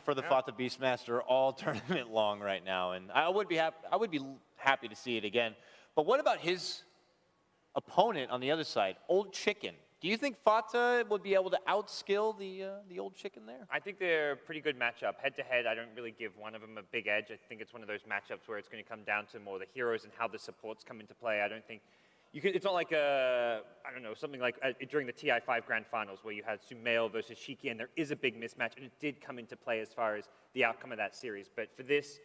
for the Fata Beastmaster all tournament long right now, and I would be happy to see it again. But what about his opponent on the other side, Old Chicken? Do you think Fata would be able to outskill the Old Chicken there? I think they're a pretty good matchup. Head-to-head, I don't really give one of them a big edge. I think it's one of those matchups where it's going to come down to more the heroes and how the supports come into play. I don't think you can. It's not like I don't know, something like during the TI5 Grand Finals where you had Sumail versus Shiki, and there is a big mismatch, and it did come into play as far as the outcome of that series. But for this,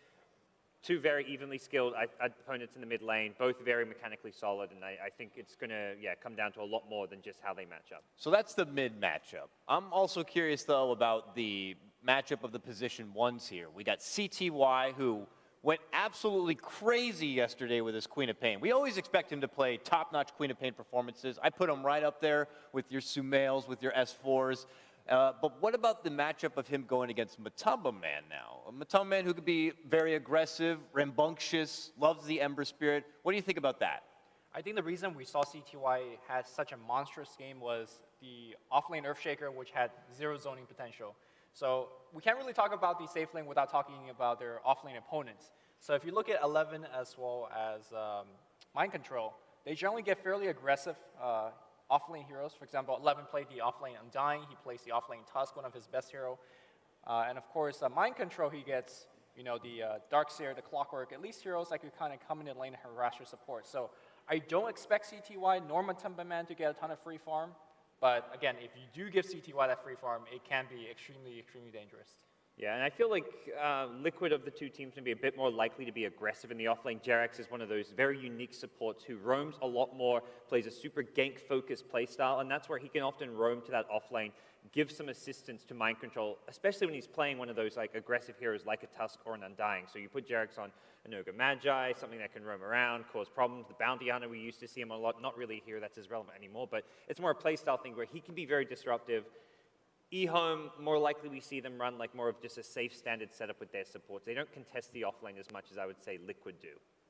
two very evenly skilled opponents in the mid lane, both very mechanically solid, and I think it's going to come down to a lot more than just how they match up. So that's the mid matchup. I'm also curious, though, about the matchup of the position ones here. We got CTY, who went absolutely crazy yesterday with his Queen of Pain. We always expect him to play top-notch Queen of Pain performances. I put him right up there with your Sumails, with your S4s. But what about the matchup of him going against Matumba Man now? A Matumba Man who could be very aggressive, rambunctious, loves the Ember Spirit. What do you think about that? I think the reason we saw CTY had such a monstrous game was the offlane Earthshaker, which had zero zoning potential. So we can't really talk about the safe lane without talking about their offlane opponents. So if you look at 11 as well as Mind Control, they generally get fairly aggressive offlane heroes. For example, 11 played the offlane Undying. He plays the offlane Tusk, one of his best hero. And of course, Mind Control, he gets the Darkseer, the Clockwork, at least heroes that could kind of come in the lane and harass your support. So I don't expect CTY nor Matumba Man to get a ton of free farm. But again, if you do give CTY that free farm, it can be extremely, extremely dangerous. Yeah, and I feel like Liquid of the two teams can be a bit more likely to be aggressive in the offlane. Jerax is one of those very unique supports who roams a lot more, plays a super gank-focused playstyle, and that's where he can often roam to that offlane, give some assistance to Mind Control, especially when he's playing one of those like aggressive heroes like a Tusk or an Undying. So you put Jerax on an Ogre Magi, something that can roam around, cause problems. The Bounty Hunter, we used to see him a lot, not really a hero that's as relevant anymore, but it's more a playstyle thing where he can be very disruptive. EHOME, more likely we see them run like more of just a safe standard setup with their supports. They don't contest the offlane as much as I would say Liquid do.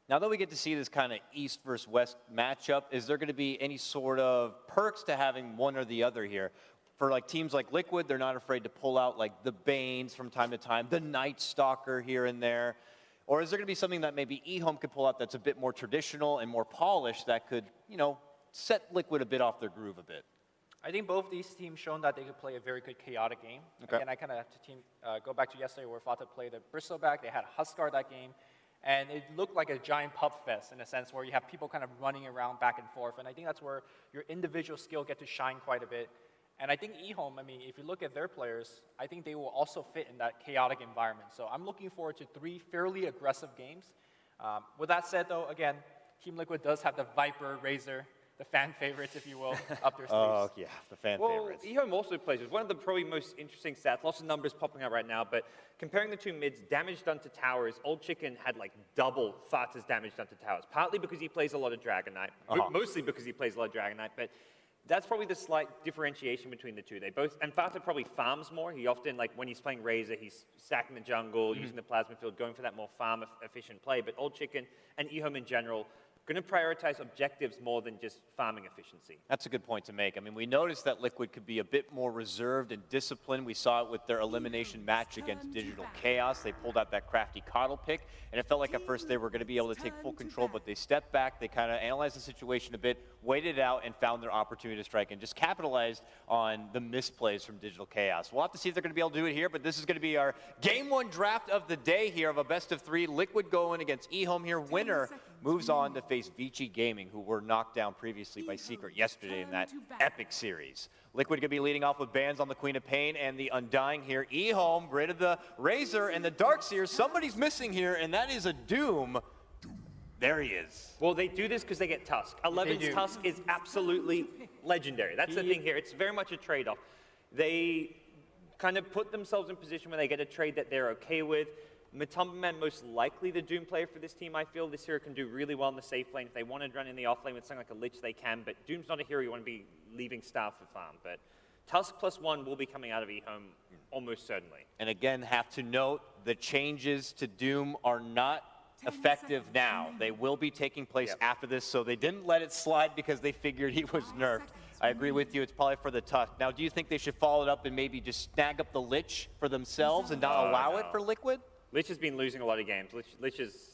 Now that we get to see this kind of East versus West matchup, is there going to be any sort of perks to having one or the other here? For like teams like Liquid, they're not afraid to pull out like the Banes from time to time, the Night Stalker here and there. Or is there going to be something that maybe EHOME could pull out that's a bit more traditional and more polished that could, set Liquid a bit off their groove a bit? I think both these teams shown that they could play a very good chaotic game. Okay. Again, I kind of have to go back to yesterday where Fata played a Bristleback. They had Huskar that game, and it looked like a giant pub fest in a sense where you have people kind of running around back and forth, and I think that's where your individual skill get to shine quite a bit. And I think EHOME, if you look at their players, I think they will also fit in that chaotic environment. So I'm looking forward to 3 fairly aggressive games. With that said, though, again, Team Liquid does have the Viper, Razor, the fan favorites, if you will, up their sleeves. Oh, yeah, the fan favorites. EHOME also plays with one of the probably most interesting stats, lots of numbers popping out right now, but comparing the two mids, damage done to towers, Old Chicken had like double Fata's damage done to towers, partly because he plays a lot of Dragon Knight, mostly because he plays a lot of Dragon Knight, but that's probably the slight differentiation between the two. They both, and Fata probably farms more. He often, like when he's playing Razor, he's stacking the jungle, using the plasma field, going for that more farm efficient play, but Old Chicken and EHOME in general, going to prioritize objectives more than just farming efficiency. That's a good point to make. We noticed that Liquid could be a bit more reserved and disciplined. We saw it with their elimination match against Digital Chaos. They pulled out that crafty coddle pick, and it felt like at first they were going to be able to take full control, but they stepped back, they kind of analyzed the situation a bit, waited it out, and found their opportunity to strike, and just capitalized on the misplays from Digital Chaos. We'll have to see if they're going to be able to do it here, but this is going to be our Game 1 draft of the day here of a best of 3. Liquid going against EHOME here. Winner moves on to face Vici Gaming, who were knocked down previously by Secret yesterday in that epic series. Liquid could be leading off with bans on the Queen of Pain and the Undying here. EHOME, rid of the Razor and the Darkseer. Somebody's missing here, and that is a Doom. There he is. Well, they do this because they get Tusk. 11's Tusk is absolutely legendary. That's the thing here. It's very much a trade-off. They kind of put themselves in a position where they get a trade that they're okay with. Matumba Man, most likely the Doom player for this team, I feel. This hero can do really well in the safe lane. If they want to run in the off lane with something like a Lich, they can, but Doom's not a hero you want to be leaving Star for farm. But Tusk +1 will be coming out of EHOME almost certainly. And again, have to note, the changes to Doom are not effective now. They will be taking place after this, so they didn't let it slide because they figured he was nerfed. I agree with you. It's probably for the Tusk. Now, do you think they should follow it up and maybe just snag up the Lich for themselves and not allow it for Liquid? Lich has been losing a lot of games.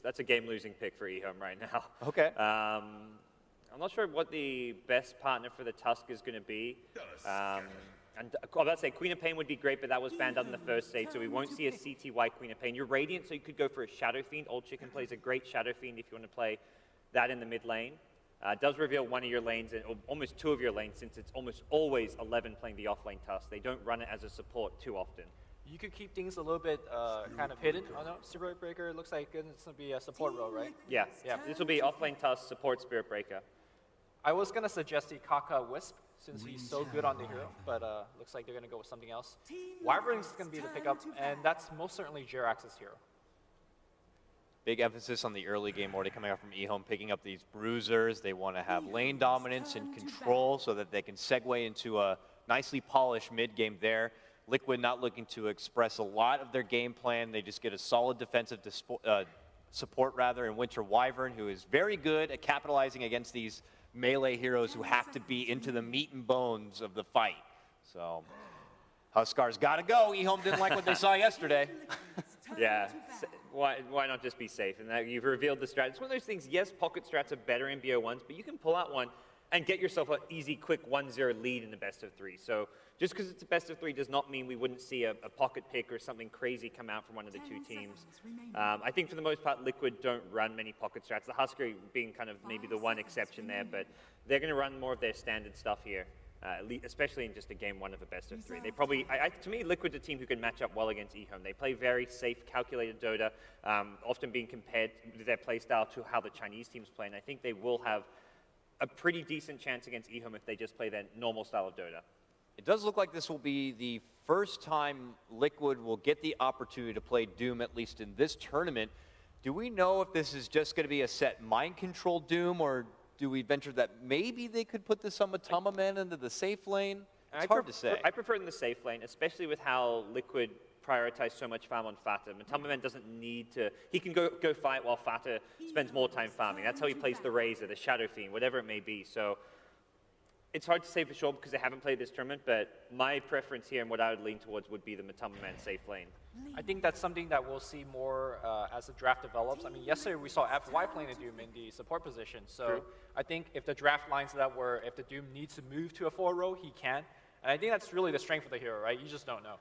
That's a game-losing pick for EHOME right now. Okay. I'm not sure what the best partner for the Tusk is going to be. And I was about to say Queen of Pain would be great, but that was banned out in the first stage, so we won't see a CTY Queen of Pain. You're Radiant, so you could go for a Shadow Fiend. Old Chicken plays a great Shadow Fiend if you want to play that in the mid lane. It does reveal one of your lanes, or almost two of your lanes, since it's almost always 11 playing the off-lane Tusk. They don't run it as a support too often. You could keep things a little bit kind of hidden. Oh no, Spirit Breaker looks like it's going to be a support role, right? Yeah. This will be off-lane Tusk, support Spirit Breaker. I was going to suggest the Kaka Wisp, since he's so good on the hero, but looks like they're going to go with something else. Wyvern's going to be the pickup, and that's most certainly Jerax's hero. Big emphasis on the early game already coming out from EHOME, picking up these bruisers. They want to have lane dominance and control so that they can segue into a nicely polished mid game there. Liquid not looking to express a lot of their game plan. They just get a solid defensive support in Winter Wyvern, who is very good at capitalizing against these melee heroes who have to be into the meat and bones of the fight. So Huskar's got to go. EHOME didn't like what they saw yesterday. Yeah, why not just be safe? And that you've revealed the strat. It's one of those things, yes, pocket strats are better in BO1s, but you can pull out one and get yourself an easy, quick 1-0 lead in the best of three. So just because it's a best of three does not mean we wouldn't see a pocket pick or something crazy come out from one of the two teams. I think for the most part, Liquid don't run many pocket strats. The Husker being kind of maybe the one exception there, but they're going to run more of their standard stuff here, especially in just a game one of a best of three. They probably, to me, Liquid's a team who can match up well against EHOME. They play very safe, calculated Dota, often being compared with their playstyle to how the Chinese teams play, and I think they will have a pretty decent chance against EHOME if they just play their normal style of Dota. It does look like this will be the first time Liquid will get the opportunity to play Doom, at least in this tournament. Do we know if this is just going to be a set mind control Doom, or do we venture that maybe they could put this on Matama Man into the safe lane? It's hard to say. I prefer it in the safe lane, especially with how Liquid prioritize so much farm on Fata. Matama Man doesn't need to, he can go fight while Fata spends more time farming. That's how he plays the Razor, the Shadow Fiend, whatever it may be. So it's hard to say for sure because they haven't played this tournament, but my preference here and what I would lean towards would be the Matama Man safe lane. I think that's something that we'll see more as the draft develops. I mean, yesterday we saw FY playing the Doom in the support position. So True. I think if the draft lines it up where if the Doom needs to move to a 4-row, he can. And I think that's really the strength of the hero, right? You just don't know.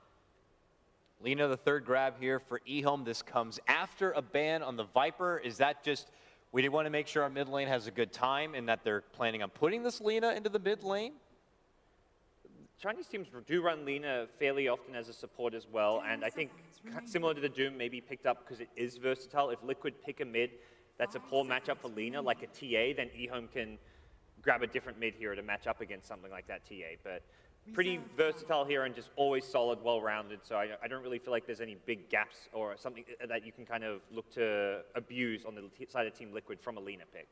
Lina, the third grab here for EHOME. This comes after a ban on the Viper. Is that just, we did want to make sure our mid lane has a good time and that they're planning on putting this Lina into the mid lane? Chinese teams do run Lina fairly often as a support as well, and I think similar to the Doom, maybe picked up because it is versatile. If Liquid pick a mid that's a poor matchup for Lina, like a TA, then EHOME can grab a different mid hero to match up against something like that TA. But pretty versatile here and just always solid, well-rounded, so I don't really feel like there's any big gaps or something that you can kind of look to abuse on the side of Team Liquid from a Lina pick.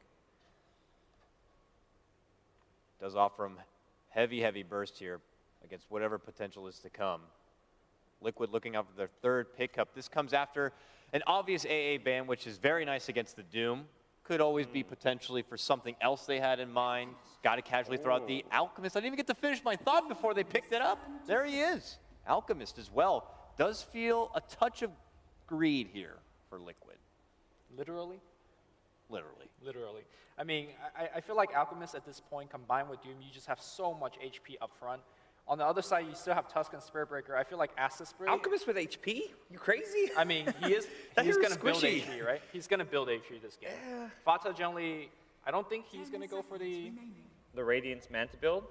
Does offer him heavy burst here against whatever potential is to come. Liquid looking out for their third pickup. This comes after an obvious AA ban, which is very nice against the Doom. Could always be potentially for something else they had in mind. Got to casually throw out the Alchemist. I didn't even get to finish my thought before they picked it up. There he is. Alchemist as well. Does feel a touch of greed here for Liquid. Literally? Literally. Literally. I mean, I feel like Alchemist at this point, combined with Doom, you just have so much HP up front. On the other side, you still have Tusk and Spirit Breaker. I feel like Acid Spray... Alchemist with HP? You crazy? I mean, he's going to build HP, right? He's going to build HP this game. Yeah. Fata generally, I don't think he's going to go for the Radiance Manta build.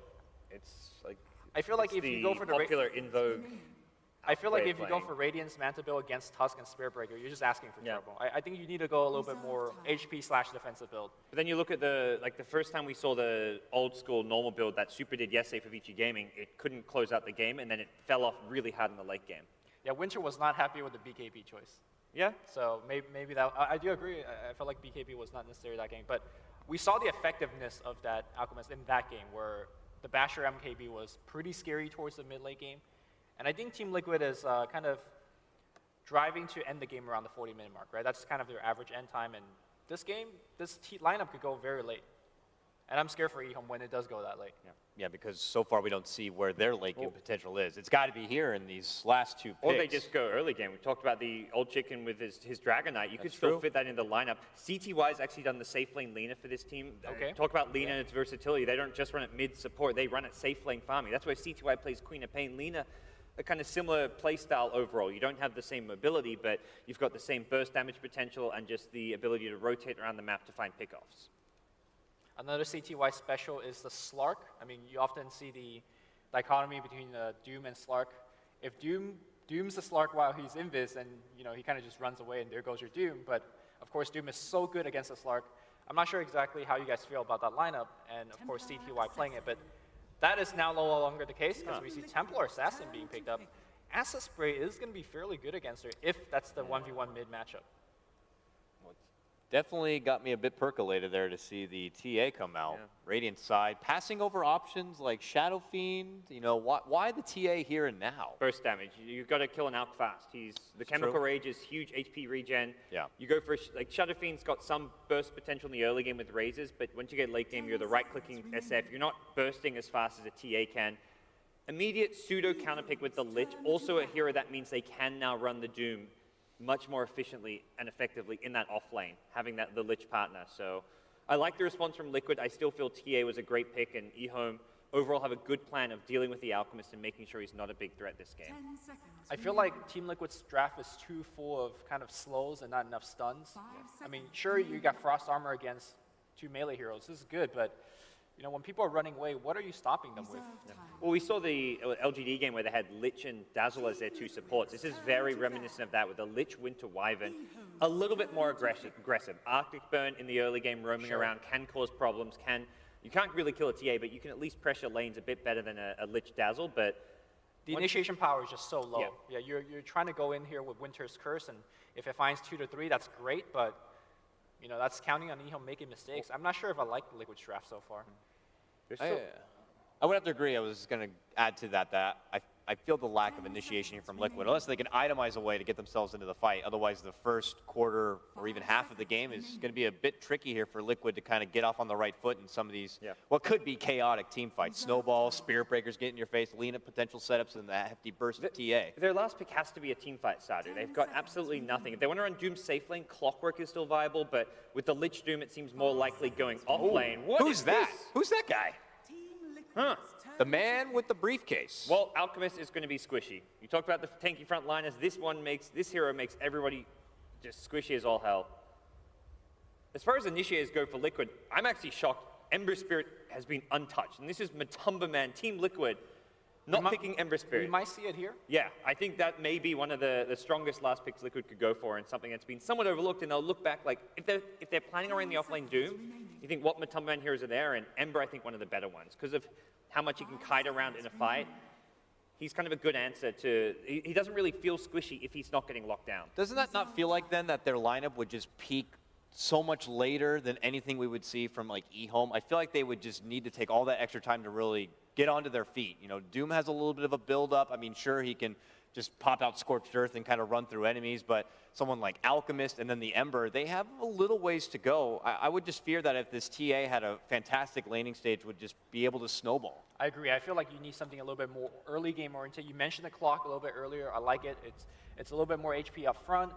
It's like... I feel like if you go for the popular in vogue... I feel like if you go for Radiance Manta build against Tusk and Spirit Breaker, you're just asking for trouble. I think you need to go a little bit more HP/defensive build. But then you look at the first time we saw the old school normal build that Super did yesterday for Vici Gaming, it couldn't close out the game, and then it fell off really hard in the late game. Yeah, Winter was not happy with the BKB choice. Yeah. So maybe that, I do agree. I felt like BKB was not necessary that game, but we saw the effectiveness of that Alchemist in that game where the Basher MKB was pretty scary towards the mid-late game. And I think Team Liquid is kind of driving to end the game around the 40-minute mark, right? That's kind of their average end time. And this game, this lineup could go very late. And I'm scared for EHOME when it does go that late. Yeah, because so far we don't see where their late game potential is. It's got to be here in these last 2 picks. Or they just go early game. We talked about the old chicken with his Dragon Knight. You could still fit that in the lineup. CTY's actually done the safe lane Lina for this team. Okay. Talk about Lina and its versatility. They don't just run it mid support. They run it safe lane farming. That's why CTY plays Queen of Pain. Lina, a kind of similar play style overall. You don't have the same mobility, but you've got the same burst damage potential and just the ability to rotate around the map to find pickoffs. Another CTY special is the Slark. I mean, you often see the dichotomy between Doom and Slark. If Doom's the Slark while he's invis, and he kind of just runs away, and there goes your Doom. But of course, Doom is so good against the Slark. I'm not sure exactly how you guys feel about that lineup, and of course CTY playing it. But that is now no longer the case because we see Templar Assassin being picked up. Acid Spray is going to be fairly good against her if that's the 1v1 mid matchup. Definitely got me a bit percolated there to see the TA come out. Yeah. Radiant side, passing over options like Shadow Fiend. Why the TA here and now? Burst damage. You've got to kill an Alk fast. The Chemical Rage is huge HP regen. Yeah. You go for, Shadow Fiend's got some burst potential in the early game with razors, but once you get late game, you're the right-clicking SF. You're not bursting as fast as a TA can. Immediate pseudo counterpick with the Lich. Also a hero that means they can now run the Doom much more efficiently and effectively in that off lane, having the Lich partner. So I like the response from Liquid. I still feel TA was a great pick, and EHOME overall have a good plan of dealing with the Alchemist and making sure he's not a big threat this game. I feel like Team Liquid's draft is too full of kind of slows and not enough stuns. I mean, sure, you got Frost Armor against 2 melee heroes. This is good, but when people are running away, what are you stopping them with? Well, we saw the LGD game where they had Lich and Dazzle as their 2 supports. This is very reminiscent of that with the Lich Winter Wyvern. A little bit more aggressive. Arctic Burn in the early game roaming around can cause problems. You can't really kill a TA, but you can at least pressure lanes a bit better than a Lich Dazzle. But the initiation power is just so low. Yeah, you're trying to go in here with Winter's Curse, and if it finds 2 to 3, that's great, but that's counting on EHOME making mistakes. I'm not sure if I like Liquid's draft so far. I would have to agree. I was going to add to that I feel the lack of initiation here from Liquid, unless they can itemize a way to get themselves into the fight. Otherwise, the first quarter or even half of the game is going to be a bit tricky here for Liquid to kind of get off on the right foot in some of these, what could be chaotic team fights. Snowballs, Spirit Breakers get in your face, Lina potential setups, and that hefty burst of TA. Their last pick has to be a team fight starter. They've got absolutely nothing. If they want to run Doom safe lane, Clockwork is still viable, but with the Lich Doom, it seems more likely going off lane. Who's that? Who's that guy? Huh. The man with the briefcase. Well, Alchemist is going to be squishy. You talked about the tanky frontliners. This hero makes everybody just squishy as all hell. As far as initiators go for Liquid, I'm actually shocked. Ember Spirit has been untouched. And this is Matumba Man, Team Liquid, not picking Ember Spirit. We might see it here. Yeah, I think that may be one of the strongest last picks Liquid could go for, and something that's been somewhat overlooked. And they'll look back, like, if they're planning around the offlane Doom, you think what Matumba Man heroes are there, and Ember, I think, one of the better ones, because of how much he can kite around in a fight. He's kind of a good answer to, he doesn't really feel squishy if he's not getting locked down. Doesn't that not feel like then that their lineup would just peak so much later than anything we would see from like EHOME? I feel like they would just need to take all that extra time to really get onto their feet. Doom has a little bit of a build-up. I mean, sure, he can just pop out Scorched Earth and kind of run through enemies, but someone like Alchemist and then the Ember, they have a little ways to go. I would just fear that if this TA had a fantastic laning stage, would just be able to snowball. I agree. I feel like you need something a little bit more early game oriented. You mentioned the clock a little bit earlier. I like it. It's a little bit more HP up front.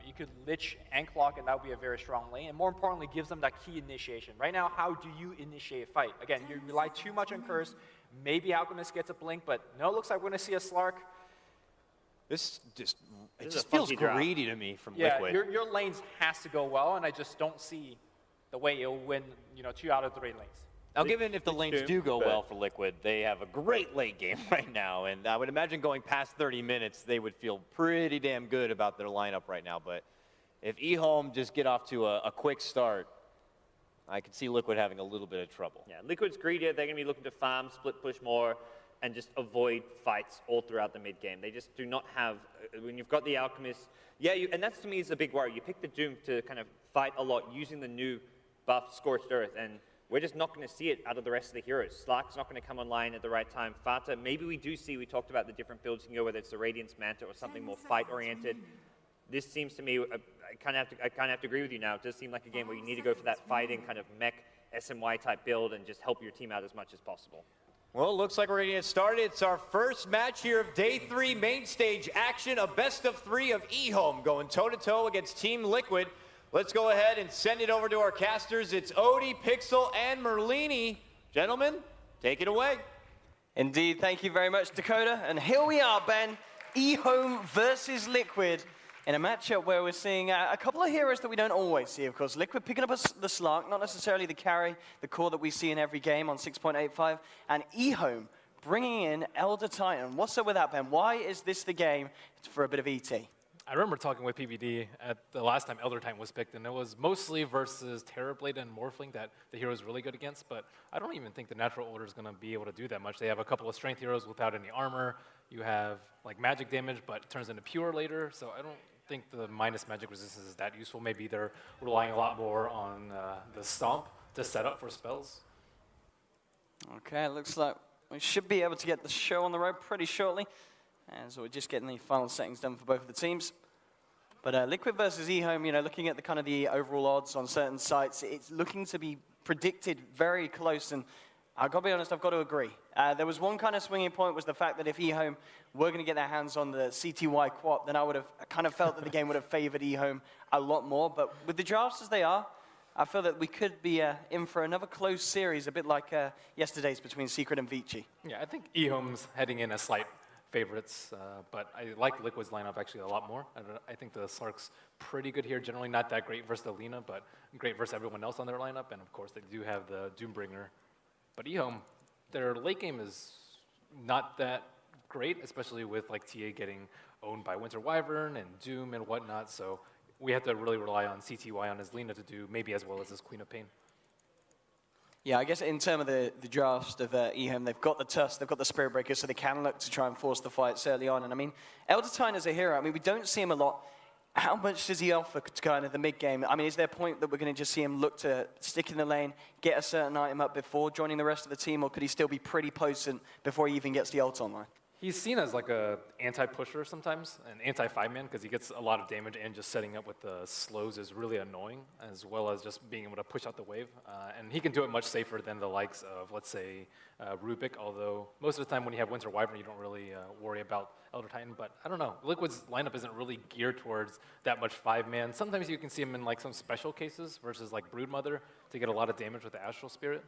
You could Lich and clock, and that would be a very strong lane. And more importantly, gives them that key initiation. Right now, how do you initiate a fight? Again, you rely too much on Curse. Maybe Alchemist gets a blink, but no, it looks like we're going to see a Slark. It just feels greedy to me from Liquid. Your lanes has to go well, and I just don't see the way it'll win, 2 out of 3 lanes. Now, given if the lanes do go well for Liquid, they have a great late game right now, and I would imagine going past 30 minutes, they would feel pretty damn good about their lineup right now. But if EHOME just get off to a quick start, I could see Liquid having a little bit of trouble. Yeah, Liquid's greedier. They're going to be looking to farm, split push more, and just avoid fights all throughout the mid game. They just do not have, when you've got the Alchemist, and that's to me is a big worry. You pick the Doom to kind of fight a lot using the new buff Scorched Earth, and we're just not going to see it out of the rest of the heroes. Slark's not going to come online at the right time. Fata, maybe we do see, we talked about the different builds you can go, whether it's the Radiance Manta or something more fight-oriented. This seems to me, I kind of have to agree with you now. It does seem like a game where you need to go for that fighting kind of mech SMY type build and just help your team out as much as possible. Well, it looks like we're going to get started. It's our first match here of Day 3 main stage action, a best of 3 of EHOME going toe-to-toe against Team Liquid. Let's go ahead and send it over to our casters. It's ODPixel and Merlini. Gentlemen, take it away. Indeed, thank you very much, Dakota. And here we are, Ben, EHOME versus Liquid, in a matchup where we're seeing a couple of heroes that we don't always see, of course. Liquid picking up the Slark, not necessarily the carry, the core that we see in every game on 6.85, and EHOME bringing in Elder Titan. What's up with that, Ben? Why is this the game for a bit of ET? I remember talking with PBD at the last time Elder Titan was picked, and it was mostly versus Terrorblade and Morphling that the hero is really good against, but I don't even think the natural order is going to be able to do that much. They have a couple of strength heroes without any armor. You have like magic damage, but it turns into pure later, so I don't think the minus magic resistance is that useful. Maybe they're relying a lot more on the Stomp to set up for spells. Okay, looks like we should be able to get the show on the road pretty shortly, as we're just getting the final settings done for both of the teams. But Liquid versus EHOME, you know, looking at the overall odds on certain sites, it's looking to be predicted very close, and I've got to be honest, I've got to agree. There was one kind of swinging point, was the fact that if EHOME were going to get their hands on the CTY Quap, then I would have kind of felt that the game would have favored EHOME a lot more. But with the drafts as they are, I feel that we could be in for another close series, a bit like yesterday's between Secret and Vici. Yeah, I think EHOME's heading in as slight favorites, but I like Liquid's lineup actually a lot more. I think the Slark's pretty good here, generally not that great versus the Lina, but great versus everyone else on their lineup, and of course they do have the Doombringer. But EHOME, their late game is not that great, especially with like TA getting owned by Winter Wyvern and Doom and whatnot, so we have to really rely on CTY on his Lina to do maybe as well as his Queen of Pain. Yeah, I guess in terms of the draft of EHOME, they've got the Tusk, they've got the Spirit Breaker, so they can look to try and force the fights early on. And I mean, Elder Titan is a hero. I mean, we don't see him a lot. How much does he offer to kind of the mid-game? I mean, is there a point that we're going to just see him look to stick in the lane, get a certain item up before joining the rest of the team, or could he still be pretty potent before he even gets the ult online? He's seen as like a anti-pusher sometimes, an anti-5-man, because he gets a lot of damage, and just setting up with the slows is really annoying, as well as just being able to push out the wave. And he can do it much safer than the likes of, let's say, Rubik, although most of the time when you have Winter Wyvern, you don't really worry about Elder Titan. But I don't know, Liquid's lineup isn't really geared towards that much 5-man. Sometimes you can see him in like some special cases versus like Broodmother to get a lot of damage with the Astral Spirit.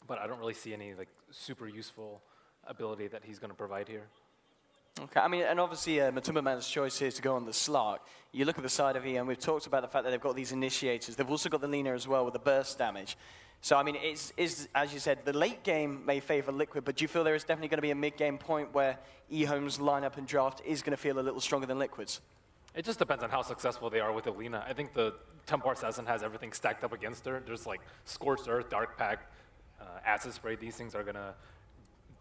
But I don't really see any like super useful ability that he's going to provide here. Okay, I mean, and obviously Matumba Man's choice here to go on the Slark. You look at the side of EHOME, we've talked about the fact that they've got these initiators. They've also got the Lina as well with the burst damage. So, I mean, it's as you said, the late game may favor Liquid, but do you feel there is definitely going to be a mid-game point where EHOME's lineup and draft is going to feel a little stronger than Liquid's? It just depends on how successful they are with Alina. I think the Templar Assassin has everything stacked up against her. There's like Scorched Earth, Dark Pact, Acid Spray. These things are going to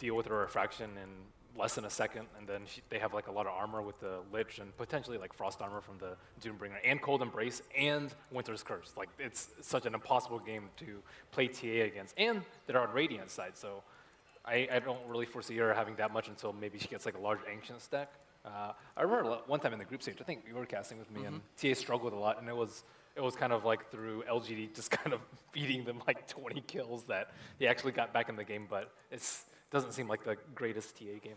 deal with her refraction in less than a second, and then they have like a lot of armor with the Lich and potentially like Frost armor from the Doombringer and Cold Embrace and Winter's Curse. Like, it's such an impossible game to play TA against, and they're on Radiant side, so I don't really foresee her having that much until maybe she gets like a large Ancient stack. I remember one time in the group stage, I think you were casting with me, and TA struggled a lot, and it was kind of like through LGD just kind of feeding them like 20 kills that he actually got back in the game, but it doesn't seem like the greatest TA game.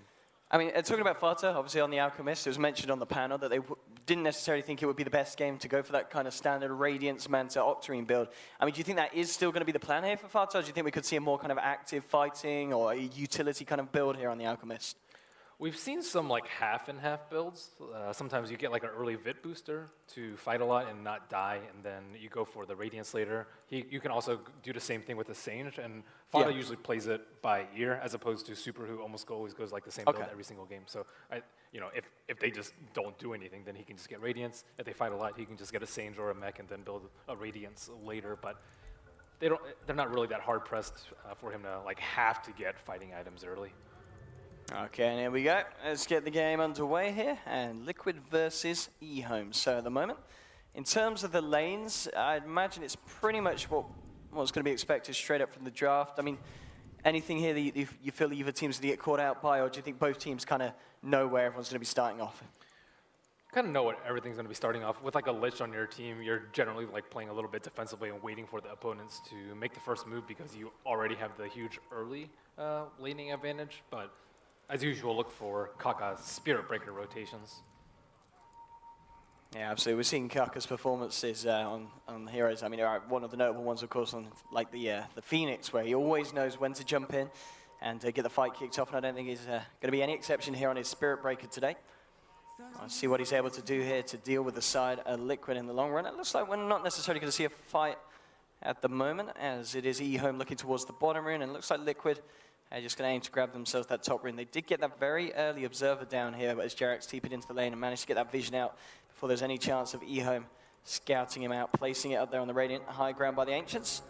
I mean, talking about Fata, obviously on the Alchemist, it was mentioned on the panel that they didn't necessarily think it would be the best game to go for that kind of standard Radiance Manta Octarine build. I mean, do you think that is still going to be the plan here for Fata, or do you think we could see a more kind of active fighting or a utility kind of build here on the Alchemist? We've seen some like half and half builds. Sometimes you get like an early Vit booster to fight a lot and not die, and then you go for the Radiance later. You can also do the same thing with the Sage, and Fata usually plays it by ear as opposed to Super, who almost always goes like the same build every single game. So if they just don't do anything, then he can just get Radiance. If they fight a lot, he can just get a Sage or a Mech and then build a Radiance later. But they're not really that hard pressed for him to like have to get fighting items early. Okay, and here we go. Let's get the game underway here, and Liquid versus EHOME. So at the moment, in terms of the lanes, I'd imagine it's pretty much what's going to be expected straight up from the draft. I mean, anything here that you feel either team's going to get caught out by, or do you think both teams kind of know where everyone's going to be starting off? kind of know what everything's going to be starting off with. Like a Lich on your team, you're generally like playing a little bit defensively and waiting for the opponents to make the first move because you already have the huge early laning advantage. But as usual, look for Kaka's Spirit Breaker rotations. Yeah, absolutely. We're seeing Kaka's performances on the heroes. I mean, one of the notable ones, of course, on like the Phoenix, where he always knows when to jump in and get the fight kicked off. And I don't think he's going to be any exception here on his Spirit Breaker today. I'll see what he's able to do here to deal with the side of Liquid in the long run. It looks like we're not necessarily going to see a fight at the moment, as it is EHOME looking towards the bottom rune, and it looks like Liquid are just going to aim to grab themselves that top rune. They did get that very early observer down here, but as JerAx TP'd into the lane and managed to get that vision out before there's any chance of EHOME scouting him out, placing it up there on the Radiant, high ground by the Ancients.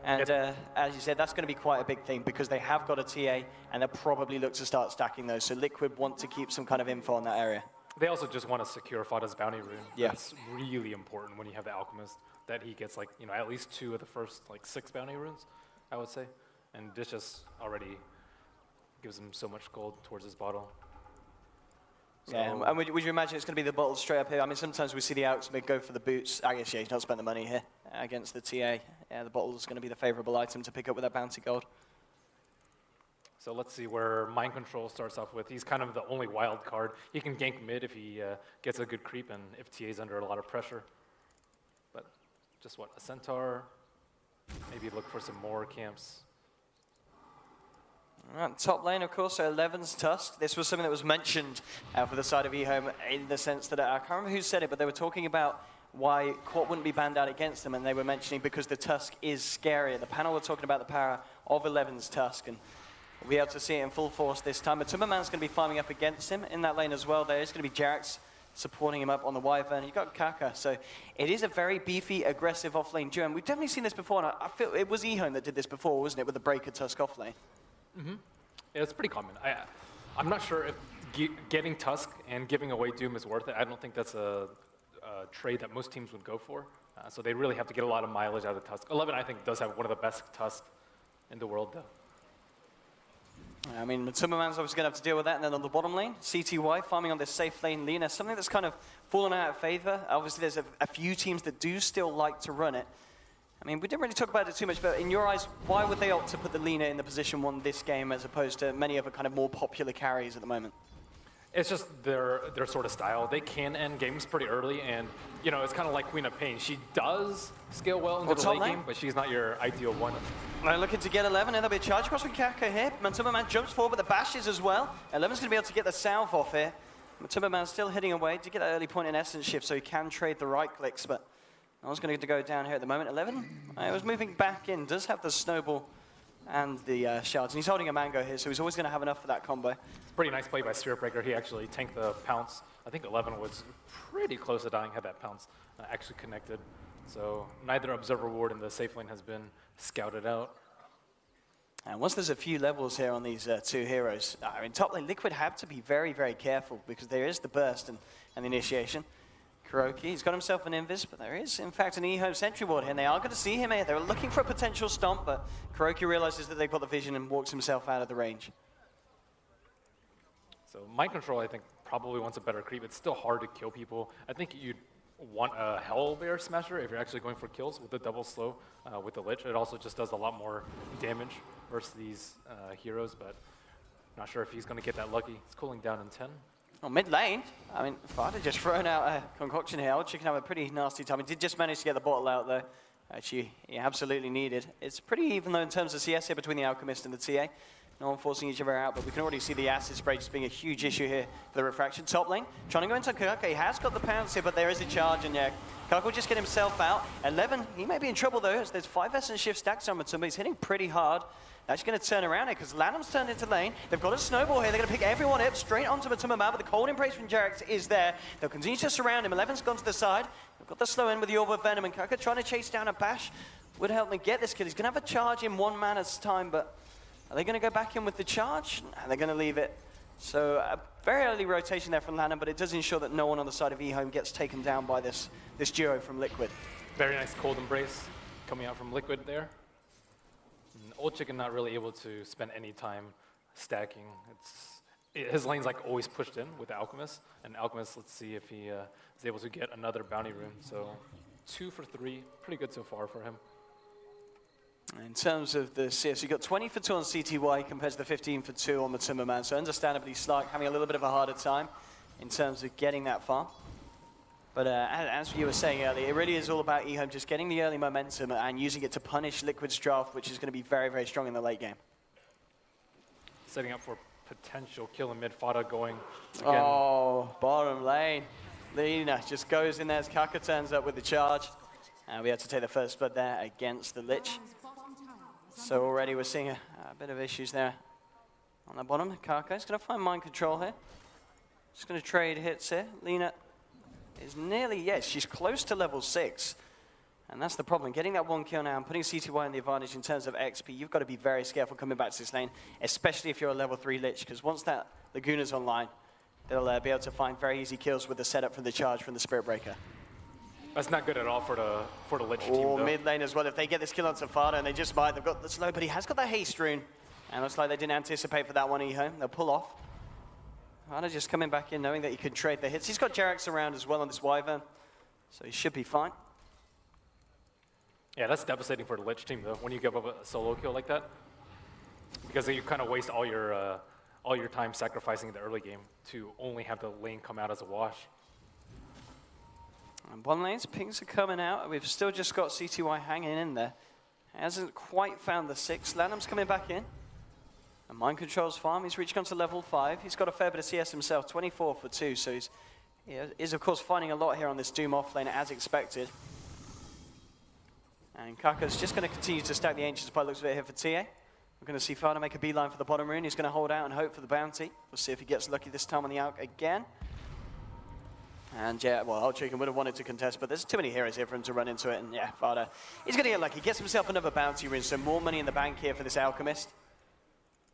And as you said, that's going to be quite a big thing because they have got a TA, and they'll probably look to start stacking those. So Liquid want to keep some kind of info on that area. They also just want to secure Fada's bounty rune. Yeah. That's really important when you have the Alchemist, that he gets like, you know, at least 2 of the first like 6 bounty runes, I would say. And this just already gives him so much gold towards his bottle. So yeah, and would you imagine it's going to be the bottle straight up here? I mean, sometimes we see the Alchemist go for the boots. I guess, yeah, he's not spent the money here against the TA. Yeah, the bottle is going to be the favorable item to pick up with that bounty gold. So let's see where Mind Control starts off with. He's kind of the only wild card. He can gank mid if he gets a good creep and if TA's under a lot of pressure. But just what, a Centaur? Maybe look for some more camps. All right, top lane, of course, so 11's Tusk. This was something that was mentioned for the side of EHOME in the sense that, I can't remember who said it, but they were talking about why Quat wouldn't be banned out against them, and they were mentioning because the Tusk is scarier. The panel were talking about the power of 11's Tusk, and we'll be able to see it in full force this time. But Timberman's going to be farming up against him in that lane as well. There is going to be JerAx supporting him up on the Wyvern. You've got Kaka, so it is a very beefy, aggressive offlane duo. And we've definitely seen this before, and I feel it was EHOME that did this before, wasn't it, with the Breaker Tusk offlane? Mm-hmm. Yeah, it's pretty common. I'm not sure if getting Tusk and giving away Doom is worth it. I don't think that's a trade that most teams would go for. So they really have to get a lot of mileage out of Tusk. 11, I think, does have one of the best Tusks in the world, though. I mean, Timberman's obviously going to have to deal with that. And then on the bottom lane, CTY farming on this safe lane Lina, something that's kind of fallen out of favor. Obviously, there's a few teams that do still like to run it. I mean, we didn't really talk about it too much, but in your eyes, why would they opt to put the Lina in the position 1 this game as opposed to many other kind of more popular carries at the moment? It's just their sort of style. They can end games pretty early, and you know, it's kind of like Queen of Pain. She does scale well into the late game, but she's not your ideal one. They're looking to get 11, and there'll be a charge across from Kaka here. Timberman jumps forward with the bashes as well. 11's going to be able to get the salve off here. Timberman's still hitting away to get that early point in essence shift, so he can trade the right clicks, but I was going to go down here at the moment. 11, it was moving back in, does have the snowball and the shards, and he's holding a mango here, so he's always going to have enough for that combo. It's a pretty nice play by Spirit Breaker. He actually tanked the pounce. I think 11 was pretty close to dying had that pounce actually connected. So neither Observer Ward in the safe lane has been scouted out. And once there's a few levels here on these 2 heroes, I mean, top lane Liquid have to be very, very careful because there is the burst and the initiation. Kuroki, he's got himself an Invis, but there is, in fact, an EHOME sentry ward here, and they are going to see him here. They were looking for a potential stomp, but Kuroki realizes that they've got the vision and walks himself out of the range. So Mind Control, I think, probably wants a better creep. It's still hard to kill people. I think you'd want a Hell Bear Smasher if you're actually going for kills with the double slow with the Lich. It also just does a lot more damage versus these heroes, but not sure if he's going to get that lucky. It's cooling down in 10. Well, mid lane, I mean, Fada just thrown out a concoction here. Ultra can have a pretty nasty time. He did just manage to get the bottle out, though, which he absolutely needed. It's pretty even, though, in terms of CS here between the Alchemist and the TA. No one forcing each other out, but we can already see the acid spray just being a huge issue here for the refraction. Top lane, trying to go into Kaka. He has got the pounce here, but there is a charge, and yeah, Kaka will just get himself out. 11, he may be in trouble, though, as there's 5 essence shift stacks on him, so he's hitting pretty hard. That's going to turn around here because Lanham's turned into lane. They've got a snowball here. They're going to pick everyone up straight onto Matumba, but the cold embrace from JerAx is there. They'll continue to surround him. 11's gone to the side. They've got the slow in with the Orb of Venom, and Kaka trying to chase down a bash would help me get this kill. He's going to have a charge in 1 mana's time, but are they going to go back in with the charge? And they're going to leave it. So a very early rotation there from Lanham, but it does ensure that no one on the side of EHOME gets taken down by this duo from Liquid. Very nice cold embrace coming out from Liquid there. And Old Chicken not really able to spend any time stacking. It's his lane's like always pushed in with the Alchemist, and Alchemist, let's see if he is able to get another bounty rune. So 2 for 3, pretty good so far for him. In terms of the CS, you got 20 for 2 on CTY compared to the 15 for 2 on the Timberman. So understandably, Slark having a little bit of a harder time in terms of getting that far. But as you were saying earlier, it really is all about EHOME just getting the early momentum and using it to punish Liquid's draft, which is going to be very, very strong in the late game. Setting up for potential kill in mid. Fada going again. Oh, bottom lane. Lina just goes in there as Kaka turns up with the charge. And we had to take the first blood there against the Lich. So already we're seeing a bit of issues there on the bottom. Kaka's going to find mind control here. Just going to trade hits here. Lina is nearly, yes, she's close to level 6. And that's the problem. Getting that 1 kill now and putting CTY in the advantage in terms of XP, you've got to be very careful coming back to this lane, especially if you're a level 3 Lich, because once that Laguna's online, they'll be able to find very easy kills with the setup from the charge from the Spirit Breaker. That's not good at all for the Lich team, Or though. mid lane as well. If they get this kill on Fada, and they just might, they've got the slow, but he has got that haste rune. And looks like they didn't anticipate for that one, EHOME. They'll pull off. Fada just coming back in, knowing that he can trade the hits. He's got Jerax around as well on this Wyvern, so he should be fine. Yeah, that's devastating for the Lich team, though, when you give up a solo kill like that. Because then you kind of waste all your time sacrificing the early game to only have the lane come out as a wash. And bottom lanes, pings are coming out. We've still just got CTY hanging in there. Hasn't quite found the 6. Lanham's coming back in. And Mind Control's farm, he's reaching on to level 5. He's got a fair bit of CS himself, 24 for 2. So he is, of course, finding a lot here on this Doom offlane as expected. And Kaka's just going to continue to stack the Ancients by the looks of it here for TA. We're going to see Fada make a beeline for the bottom rune. He's going to hold out and hope for the bounty. We'll see if he gets lucky this time on the Alk again. And yeah, well, Old Chicken would have wanted to contest, but there's too many heroes here for him to run into it. And yeah, Fada, he's going to get lucky. He gets himself another bounty rune, so more money in the bank here for this Alchemist.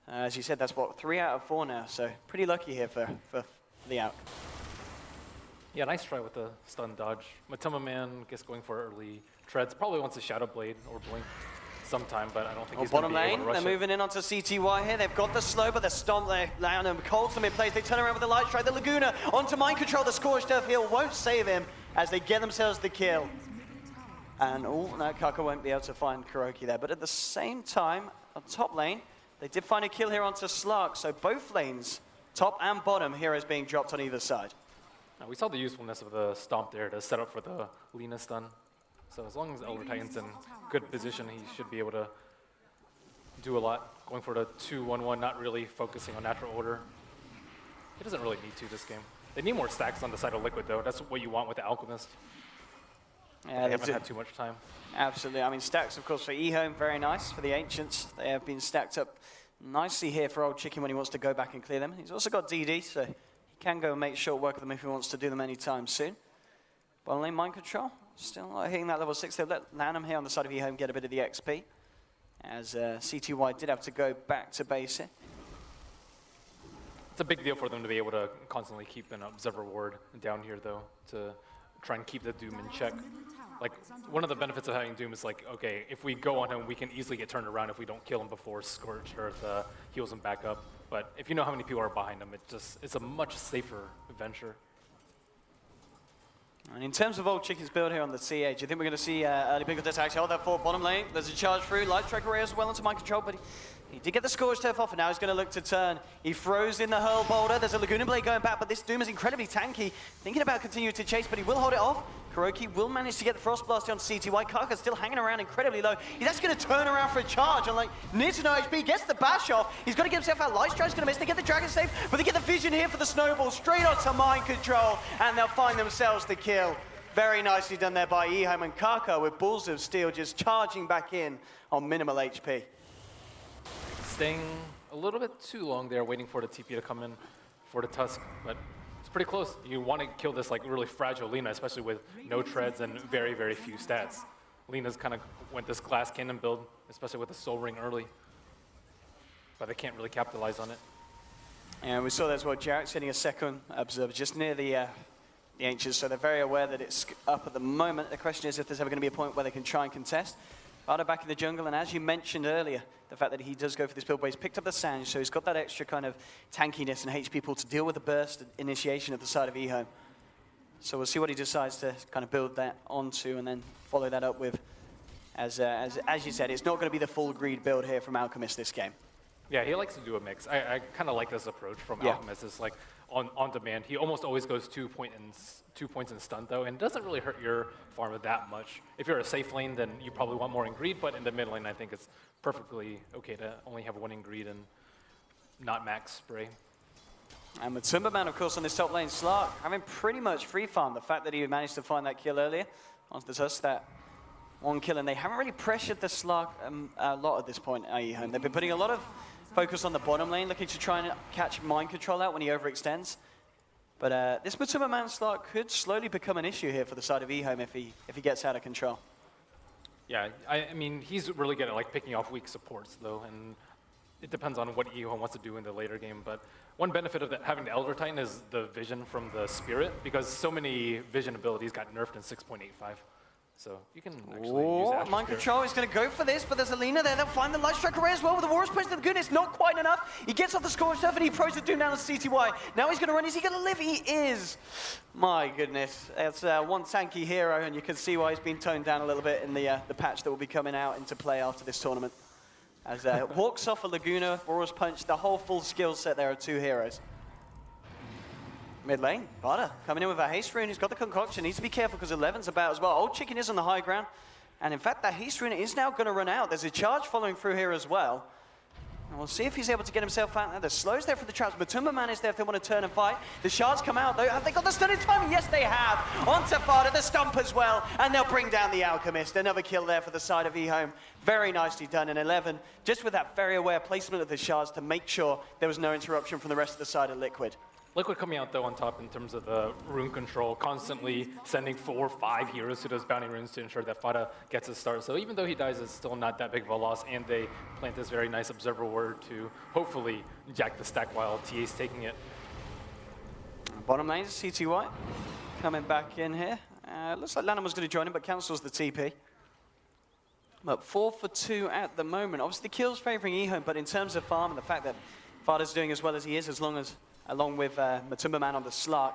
As you said, that's what, 3 out of 4 now, so pretty lucky here for the Alk. Yeah, nice try with the stun dodge. Matema Man gets going for early treads. Probably wants a Shadow Blade or Blink sometime, but I don't think he's going to Bottom be able lane, to rush they're it. moving in onto CTY here. They've got the slow, but they're stomped there. Lion and Cold from mid-place. They turn around with the Light Strike. The Laguna onto Mind Control. The Scorched Earth heal won't save him as they get themselves the kill. And oh, no, Kaka won't be able to find Kuroki there. But at the same time, on top lane, they did find a kill here onto Slark. So both lanes, top and bottom, heroes being dropped on either side. Now, we saw the usefulness of the stomp there to set up for the Lina stun. So as long as Elder Titan's in good position, he should be able to do a lot. Going for the 2-1-1, not really focusing on natural order. He doesn't really need to this game. They need more stacks on the side of Liquid, though. That's what you want with the Alchemist. Yeah, They haven't had too much time. Absolutely. I mean, stacks, of course, for EHOME, very nice. For the Ancients, they have been stacked up nicely here for Old Chicken when he wants to go back and clear them. He's also got DD, so he can go and make short work of them if he wants to do them anytime soon. Bottom lane Mind Control, still not hitting that level 6. They've let Lanham here on the side of EHOME get a bit of the XP, as CTY did have to go back to base here. It's a big deal for them to be able to constantly keep an Observer Ward down here, though, to try and keep the Doom in check. Like, one of the benefits of having Doom is like, okay, if we go on him, we can easily get turned around if we don't kill him before Scorched Earth heals him back up. But if you know how many people are behind him, it's a much safer venture. And in terms of Old Chicken's build here on the CH, I think we're going to see early pick of this actually hold that forward bottom lane. There's a charge through, Light Strike Array as well into Mind Control, but he did get the Scorched Earth off, and now he's going to look to turn. He throws in the Hurl Boulder. There's a Laguna Blade going back, but this Doom is incredibly tanky. Thinking about continuing to chase, but he will hold it off. Kuroki will manage to get the Frost Blast on CTY. Kaka's still hanging around incredibly low. He's actually going to turn around for a charge on like near to no HP. Gets the bash off. He's got to get himself out. Light Strike's going to miss. They get the Dragon Save, but they get the vision here for the Snowball straight onto Mind Control, and they'll find themselves the kill. Very nicely done there by EHOME, and Kaka with Balls of Steel just charging back in on minimal HP. Staying a little bit too long there, waiting for the TP to come in for the Tusk, but it's pretty close. You want to kill this like really fragile Lina, especially with no treads and very, very few stats. Lina's kind of went this Glass Cannon build, especially with the Soul Ring early, but they can't really capitalize on it. And we saw that as well. Jarrett's hitting a second Observer just near the Ancients, so they're very aware that it's up at the moment. The question is if there's ever going to be a point where they can try and contest. Vada back in the jungle, and as you mentioned earlier, the fact that he does go for this build where he's picked up the sand, so he's got that extra kind of tankiness and HP pool to deal with the burst initiation at the side of EHOME. So we'll see what he decides to kind of build that onto and then follow that up with, as you said, it's not going to be the full greed build here from Alchemist this game. Yeah, he likes to do a mix. I kind of like this approach from Alchemist. It's like on demand. He almost always goes 2 points in stun though, and it doesn't really hurt your farm that much. If you're a safe lane, then you probably want more in greed, but in the mid lane, I think it's perfectly okay to only have 1 in greed and not max spray. And with Timberman, of course, on this top lane, Slark having pretty much free farm. The fact that he managed to find that kill earlier onto the Tusk, that 1 kill, and they haven't really pressured the Slark a lot at this point at EHOME. They've been putting a lot of focus on the bottom lane, looking to try and catch mind control out when he overextends. But this Timberman Slark could slowly become an issue here for the side of EHOME if he gets out of control. Yeah, I mean, he's really good at like picking off weak supports though, and it depends on what EHOME wants to do in the later game. But one benefit of having the Elder Titan is the vision from the Spirit, because so many vision abilities got nerfed in 6.85. So you can actually use Astral Mind Spirit. Control is going to go for this, but there's Alina there. They'll find the Light Strike array as well with the Warriors push to the Goon. It's not quite enough. He gets off the score stuff and he throws the Doom down to CTY. Now he's going to run. Is he going to live? He is. My goodness. It's one tanky hero, and you can see why he's been toned down a little bit in the patch that will be coming out into play after this tournament. As walks off a Laguna, Warriors punch, the whole full skill set there of 2 heroes. Mid lane, Vada coming in with a haste rune. He's got the concoction. Needs to be careful because 11's about as well. Old Chicken is on the high ground. And in fact, that haste rune is now going to run out. There's a charge following through here as well. And we'll see if he's able to get himself out there. The slow's there for the traps. Matumba Man is there if they want to turn and fight. The shards come out though. Have they got the stun in time? Yes, they have. Onto Vada, the stump as well. And they'll bring down the Alchemist. Another kill there for the side of EHOME. Very nicely done. And 11, just with that very aware placement of the shards to make sure there was no interruption from the rest of the side of Liquid. Liquid coming out though on top in terms of the rune control, constantly sending 4 or 5 heroes to those bounty runes to ensure that Fada gets a start. So even though he dies, it's still not that big of a loss, and they plant this very nice observer ward to hopefully jack the stack while TA's taking it. Bottom lane, CTY coming back in here. Looks like Lanham was going to join him, but cancels the TP. But 4 for 2 at the moment. Obviously the kills favouring EHOME, but in terms of farm and the fact that Fada's doing as well as he is, along with Matumba Man on the Slark,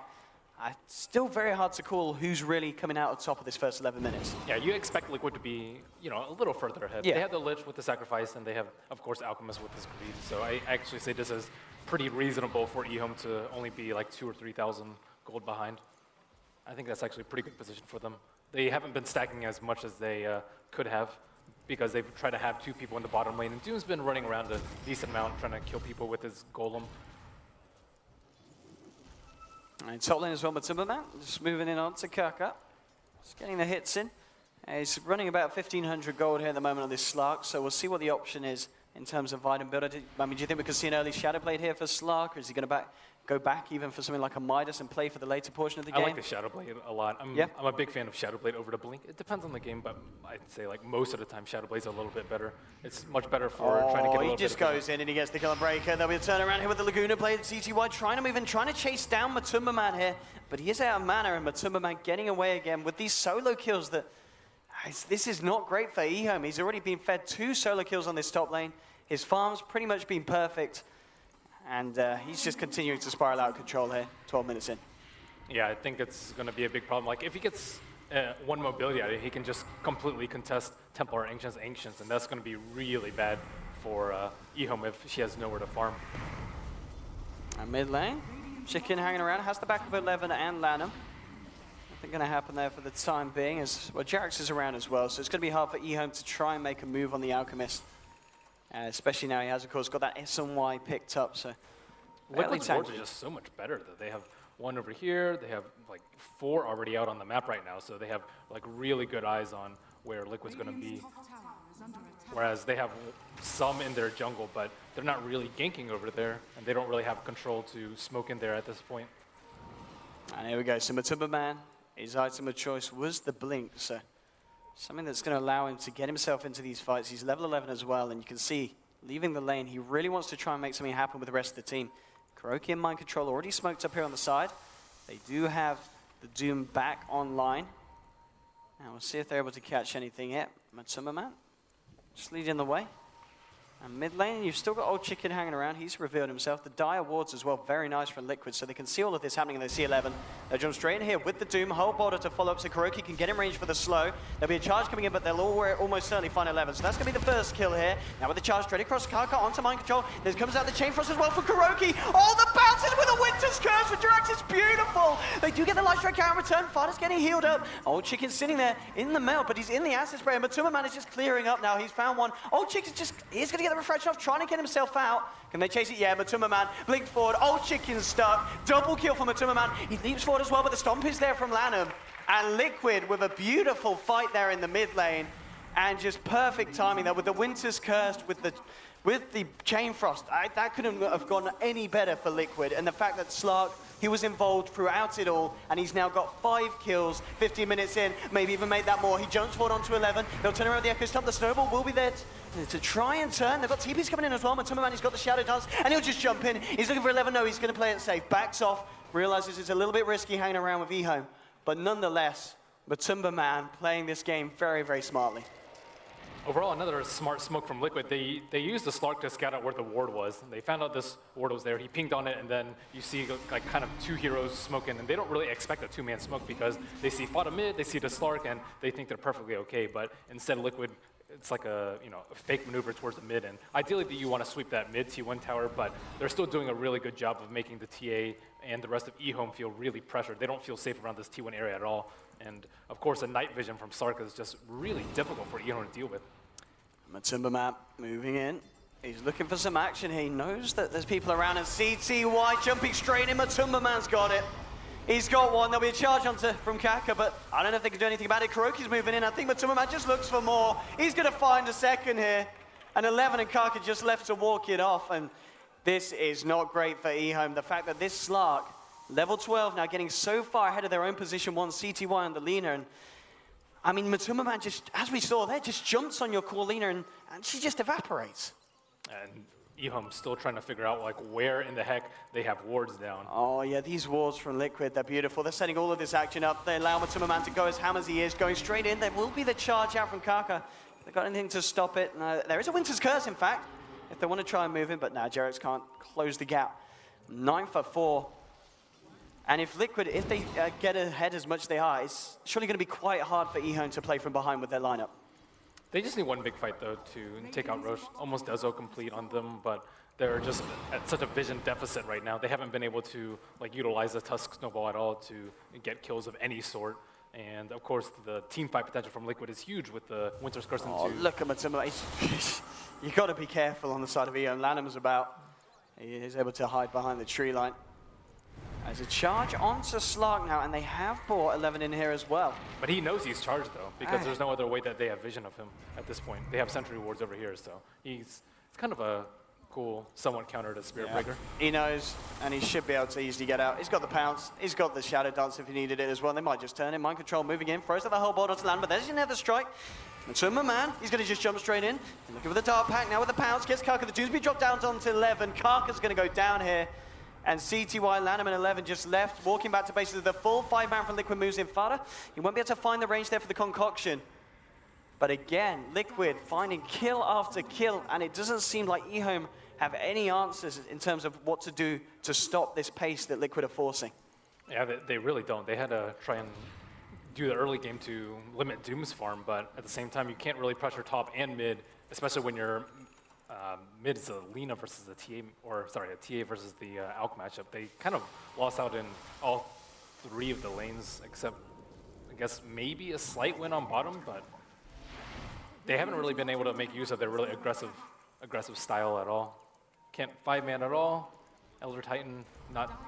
it's still very hard to call who's really coming out on top of this first 11 minutes. Yeah, you expect Liquid to be, a little further ahead. Yeah. They have the Lich with the Sacrifice, and they have, of course, Alchemist with his Greed. So I actually say this is pretty reasonable for EHOME to only be like 2,000 or 3,000 gold behind. I think that's actually a pretty good position for them. They haven't been stacking as much as they could have, because they've tried to have 2 people in the bottom lane, and Doom's been running around a decent amount trying to kill people with his Golem. And top lane as well, Matumba Man, just moving in on to Kaka. Just getting the hits in. He's running about 1,500 gold here at the moment on this Slark, so we'll see what the option is in terms of Viden builder. I mean, do you think we could see an early Shadowblade here for Slark, or is he going to go back even for something like a Midas and play for the later portion of the game? I like the Shadowblade a lot. I'm a big fan of Shadowblade over the Blink. It depends on the game, but I'd say like most of the time Shadowblade's a little bit better. It's much better for trying to get a little he just bit of goes in and he gets the kill breaker. There'll be a turnaround here with the Laguna Blade. CTY trying to move in, trying to chase down Matumba Man here, but he is out of mana, and Matumba Man getting away again with these solo kills that... This is not great for EHOME. He's already been fed 2 solo kills on this top lane. His farm's pretty much been perfect. And he's just continuing to spiral out of control here, 12 minutes in. Yeah, I think it's going to be a big problem. Like, if he gets 1 mobility out of it, he can just completely contest Templar Ancients, and that's going to be really bad for EHOME if she has nowhere to farm. And mid lane, Chicken hanging around, has the back of 11 and Lanham. Nothing going to happen there for the time being, as well, Jarex is around as well, so it's going to be hard for EHOME to try and make a move on the Alchemist. Especially now he has, of course, got that SNY picked up, so... Liquid's boards are just so much better, though. They have 1 over here, they have like 4 already out on the map right now, so they have like really good eyes on where Liquid's going to be. Whereas they have some in their jungle, but they're not really ganking over there, and they don't really have control to smoke in there at this point. And here we go, so Matumba Man, his item of choice was the Blink, so... something that's going to allow him to get himself into these fights. He's level 11 as well, and you can see, leaving the lane, he really wants to try and make something happen with the rest of the team. Kuroki and Mind Control already smoked up here on the side. They do have the Doom back online. Now we'll see if they're able to catch anything yet. Matumba Man just leading the way. And mid lane, you've still got Old Chicken hanging around. He's revealed himself. The Dire wards as well, very nice from Liquid, so they can see all of this happening in the C11. They'll jump straight in here with the Doom. Whole border to follow up, so Kuroki can get in range for the slow. There'll be a charge coming in, but they'll almost certainly find 11. So that's going to be the first kill here. Now with the charge straight across Kaka onto mind control. There comes out the Chain Frost as well for Kuroki. Oh, the bounces with a Winter's Curse for Jerax. It's beautiful. They do get the light strike out in return. Fada's getting healed up. Old Chicken's sitting there in the melt, but he's in the acid spray. And Matuma Man is just clearing up now. He's found one. Old Chicken's he's going to get the refraction off, trying to get himself out. Can they chase it? Yeah, Matuma Man blinked forward. Old Chicken's stuck. Double kill for Matuma Man. He leaps forward as well, but the stomp is there from Lanham. And Liquid with a beautiful fight there in the mid lane. And just perfect timing there with the Winter's Curse, with the Chain Frost. That couldn't have gone any better for Liquid. And the fact that Slark, he was involved throughout it all, and he's now got 5 kills, 15 minutes in, maybe even made that more. He jumps forward onto 11. They'll turn around the Echo Stomp. The Snowball will be there to try and turn. They've got TPs coming in as well. Matuma Man, he's got the Shadow Dance, and he'll just jump in. He's looking for 11. No, he's going to play it safe. Backs off, realizes it's a little bit risky hanging around with EHOME. But nonetheless, Matuma Man playing this game very, very smartly. Overall, another smart smoke from Liquid. They used the Slark to scout out where the ward was. They found out this ward was there. He pinged on it, and then you see like kind of 2 heroes smoking, and they don't really expect a 2-man smoke because they see Fada mid, they see the Slark, and they think they're perfectly okay. But instead, Liquid, it's like a fake maneuver towards the mid, and ideally you want to sweep that mid T1 tower, but they're still doing a really good job of making the TA and the rest of EHOME feel really pressured. They don't feel safe around this T1 area at all. And of course, the night vision from Slark is just really difficult for EHOME to deal with. Matuma Man moving in. He's looking for some action. He knows that there's people around, and CTY jumping straight in. Matuma Man's got it. He's got one. There'll be a charge onto from Kaka, but I don't know if they can do anything about it. Kuroki's moving in. I think Matuma Man just looks for more. He's going to find a second here. And 11 and Kaka just left to walk it off, and this is not great for EHOME. The fact that this Slark, level 12 now, getting so far ahead of their own position, one CTY on the Lina, and I mean, Matuma Man just, as we saw there, just jumps on your core Lina and she just evaporates. And EHOME's still trying to figure out like where in the heck they have wards down. Oh yeah, these wards from Liquid, they're beautiful. They're setting all of this action up. They allow Matuma Man to go as ham as he is, going straight in. There will be the charge out from Kaka. They've got anything to stop it. There is a Winter's Curse, in fact, if they want to try and move him, but now Jerax can't close the gap. 9 for 4. And if Liquid, if they get ahead as much as they are, it's surely going to be quite hard for EHOME to play from behind with their lineup. They just need one big fight, though, to take out Roche. Almost Dezo complete on them, but they're just at such a vision deficit right now. They haven't been able to like utilize the Tusk Snowball at all to get kills of any sort. And, of course, the team fight potential from Liquid is huge with the Winter's Curse. Oh, look at Matuma. You've got to be careful on the side of EHOME. Lanham's about. He is able to hide behind the tree line. As a charge onto Slark now, and they have brought 11 in here as well. But he knows he's charged, though, because there's no other way that they have vision of him at this point. They have sentry wards over here, so it's kind of a cool, somewhat counter to Spirit Breaker. He knows, and he should be able to easily get out. He's got the pounce, he's got the Shadow Dance if he needed it as well. They might just turn him. Mind control moving in, throws out the whole board onto land, but there's another strike. Matuma Man, he's going to just jump straight in. Looking for the Dark Pack now with the pounce, gets Kaka. The Dewsbury dropped down onto 11. Kaka's going to go down here. And CTY, Lanham and 11 just left, walking back to base with the full 5-man from Liquid moves in Fada. He won't be able to find the range there for the concoction. But again, Liquid finding kill after kill, and it doesn't seem like EHOME have any answers in terms of what to do to stop this pace that Liquid are forcing. Yeah, they really don't. They had to try and do the early game to limit Doom's farm, but at the same time, you can't really pressure top and mid, especially when you're mid is a Lina versus a TA, or sorry, a TA versus the Alk matchup. They kind of lost out in all 3 of the lanes, except I guess maybe a slight win on bottom, but they haven't really been able to make use of their really aggressive style at all. Can't 5-man at all. Elder Titan not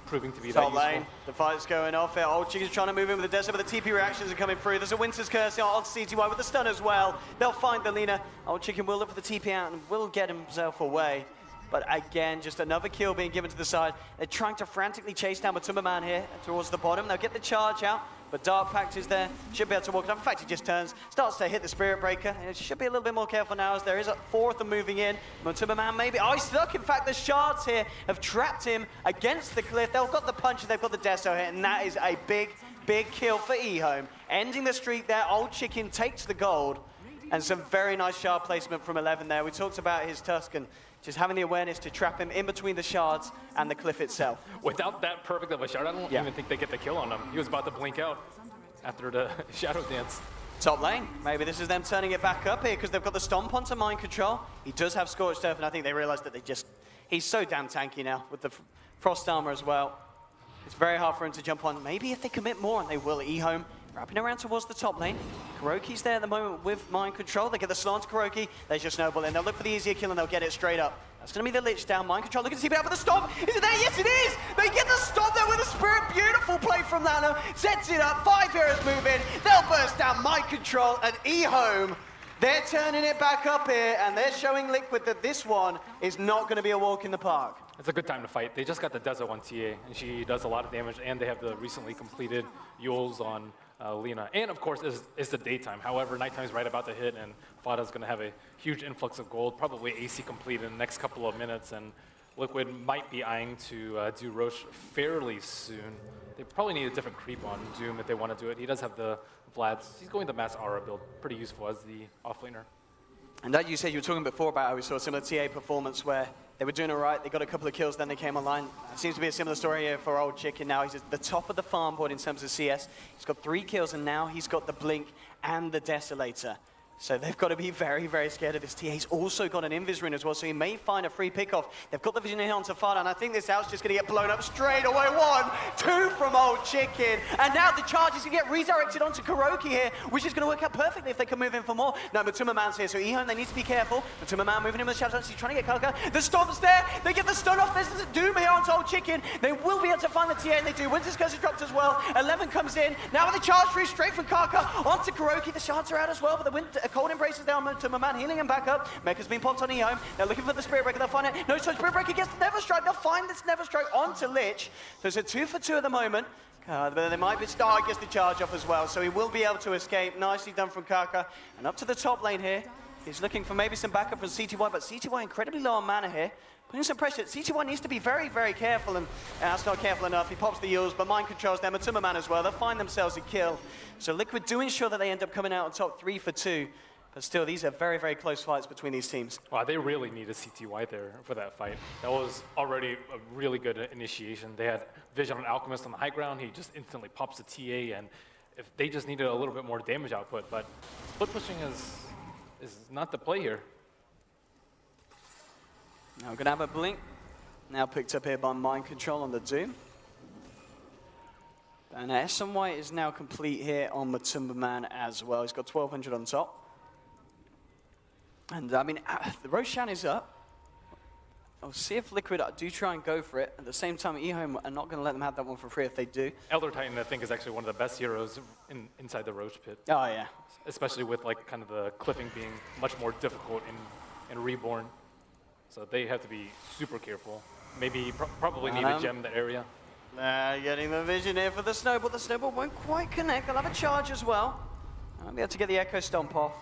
proving to be that useful. Lane, the fight's going off here. Old Chicken's trying to move in with the Desert, but the TP reactions are coming through. There's a Winter's Curse on CTY with the stun as well. They'll find the Lina. Old Chicken will look for the TP out and will get himself away. But again, just another kill being given to the side. They're trying to frantically chase down Matuma Man here towards the bottom. They'll get the charge out, but Dark Pact is there. Should be able to walk it up. In fact, he just turns, starts to hit the Spirit Breaker. And it should be a little bit more careful now as there is a 4 of them moving in. Matuma Man maybe. Oh, he's stuck. In fact, the shards here have trapped him against the cliff. They've got the punch and they've got the Deso hit, and that is a big, big kill for EHOME. Ending the streak there. Old Chicken takes the gold. And some very nice shard placement from 11 there. We talked about his Tusk and just having the awareness to trap him in between the shards and the cliff itself. Without that perfect of a shard, I don't even think they get the kill on him. He was about to blink out after the Shadow Dance. Top lane, maybe this is them turning it back up here because they've got the Stomp onto Mind Control. He does have Scorched Earth, and I think they realize that he's so damn tanky now with the Frost Armor as well. It's very hard for him to jump on. Maybe if they commit more, and they will, EHOME wrapping around towards the top lane. KuroKy's there at the moment with Mind Control. They get the slant to KuroKy. There's your snowball in. They'll look for the easier kill and they'll get it straight up. That's going to be the Lich down. Mind Control looking to see if they have the Stomp. Is it there? Yes, it is! They get the Stomp there with a Spirit. Beautiful play from Lana. Sets it up. 5 heroes move in. They'll burst down Mind Control and EHOME. They're turning it back up here and they're showing Liquid that this one is not going to be a walk in the park. It's a good time to fight. They just got the Desert 1 TA, and she does a lot of damage, and they have the recently completed Yules on Lina. And of course, it's the daytime. However, nighttime's right about to hit, and Fada's going to have a huge influx of gold, probably AC complete in the next couple of minutes, and Liquid might be eyeing to do Roche fairly soon. They probably need a different creep on Doom if they want to do it. He does have the Vlads. He's going the Mass Aura build, pretty useful as the offlaner. And that you said you were talking before about how we saw a similar TA performance where they were doing all right, they got a couple of kills, then they came online. It seems to be a similar story here for Old Chicken now. He's at the top of the farm board in terms of CS. He's got 3 kills, and now he's got the Blink and the Desolator. So they've got to be very, very scared of this TA. He's also got an Invis rune as well, so he may find a free pickoff. They've got the vision in onto Fada, and I think this out's just going to get blown up straight away. 1, 2 from Old Chicken. And now the charge is going to get redirected onto KuroKy here, which is going to work out perfectly if they can move in for more. No, Matuma Man's here, so EHOME, they need to be careful. Matuma Man moving in with the shadows. He's trying to get Kaka. The Stomp's there. They get the stun off. There's a Doom here onto Old Chicken. They will be able to find the TA, and they do. Winter's Curse is dropped as well. 11 comes in. Now with the charge free straight from Kaka onto KuroKy. The shards are out as well, but the Cold Embrace is down to my man, healing him back up. Mecha's been popped on EHOME. They're looking for the Spirit Breaker. They'll find it. No, so Spirit Breaker gets the Never Strike. They'll find this Never Strike onto Lich. So it's a 2 for 2 at the moment. But they might be gets the charge off as well. So he will be able to escape. Nicely done from Kaka. And up to the top lane here. He's looking for maybe some backup from CTY, but CTY incredibly low on mana here. Putting some pressure. CTY needs to be very, very careful, and that's not careful enough. He pops the Yules, but Mind Controls them. Matuma Man as well. They'll find themselves a kill. So Liquid do ensure that they end up coming out on top 3 for 2. But still, these are very, very close fights between these teams. Wow, they really need a CTY there for that fight. That was already a really good initiation. They had Vision on Alchemist on the high ground. He just instantly pops the TA, and if they just needed a little bit more damage output, but split pushing is not the play here. Now we're going to have a Blink. Now picked up here by Mind Control on the Doom. And SMY is now complete here on Matuma Man as well. He's got 1,200 on top. And I mean, the Roshan is up. I'll see if Liquid do try and go for it. At the same time, EHOME are not going to let them have that one for free if they do. Elder Titan, I think, is actually one of the best heroes inside the Roche pit. Oh, yeah. Especially with like kind of the cliffing being much more difficult in Reborn. So they have to be super careful. Maybe, probably need a gem in that area. Getting the vision here for the Snowball. The Snowball won't quite connect. They'll have a charge as well. I'll be able to get the Echo Stomp off.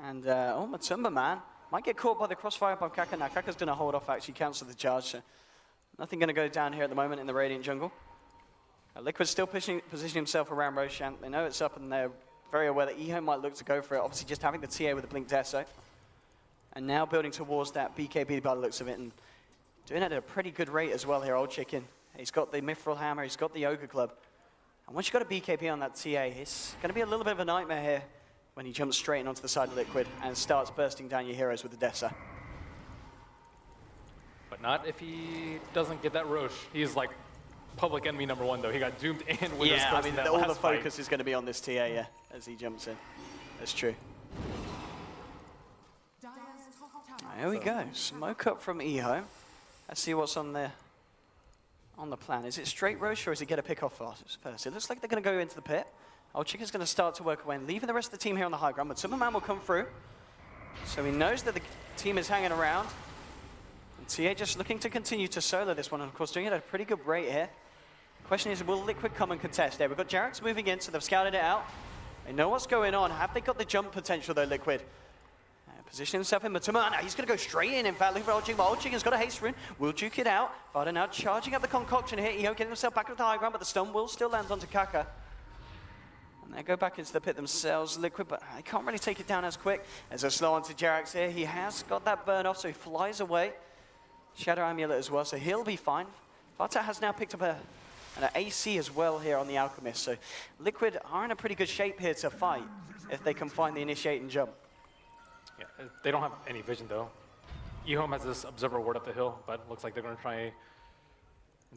And, Matuma Man might get caught by the crossfire by Kaka. Now, Kaka's going to hold off, actually cancel the charge. So nothing going to go down here at the moment in the Radiant jungle. Liquid's still positioning himself around Roshan. They know it's up, and they're very aware that EHOME might look to go for it. Obviously, just having the TA with the Blink Deso. And now building towards that BKB by the looks of it. And doing it at a pretty good rate as well here, Old Chicken. He's got the Mithril Hammer. He's got the Ogre Club. And once you've got a BKB on that TA, it's going to be a little bit of a nightmare here when he jumps straight in onto the side of Liquid and starts bursting down your heroes with the Dessa. But not if he doesn't get that Roche. He's like public enemy #1, though. He got doomed and Winter's Curse. Yeah, I mean, in that all the last focus fight. is going to be on this TA, yeah, as he jumps in. That's true. Here we go. Smoke up from EHOME. Let's see what's on the plan. Is it straight Roche, or is it get a pick off first? It looks like they're going to go into the pit. Old Chicken's going to start to work away and leaving the rest of the team here on the high ground, but Superman will come through. So he knows that the team is hanging around. And TA just looking to continue to solo this one, and of course doing it at a pretty good rate here. The question is, will Liquid come and contest there? We've got Jarex moving in, so they've scouted it out. They know what's going on. Have they got the jump potential though, Liquid? Position himself in Matuma. Now he's going to go straight in fact, looking for Old Chicken, but Old Chicken's got a haste rune. Will duke it out. Vada now charging up the concoction here. EHOME getting himself back to the high ground, but the stun will still land onto Kaka. And they go back into the pit themselves, Liquid, but I can't really take it down as quick. There's a slow onto Jerax here. He has got that burn off, so he flies away. Shadow Amulet as well, so he'll be fine. Vata has now picked up an AC as well here on the Alchemist, so Liquid are in a pretty good shape here to fight if they can find the initiate and jump. Yeah, they don't have any vision though. EHOME has this observer ward up the hill, but looks like they're going to try and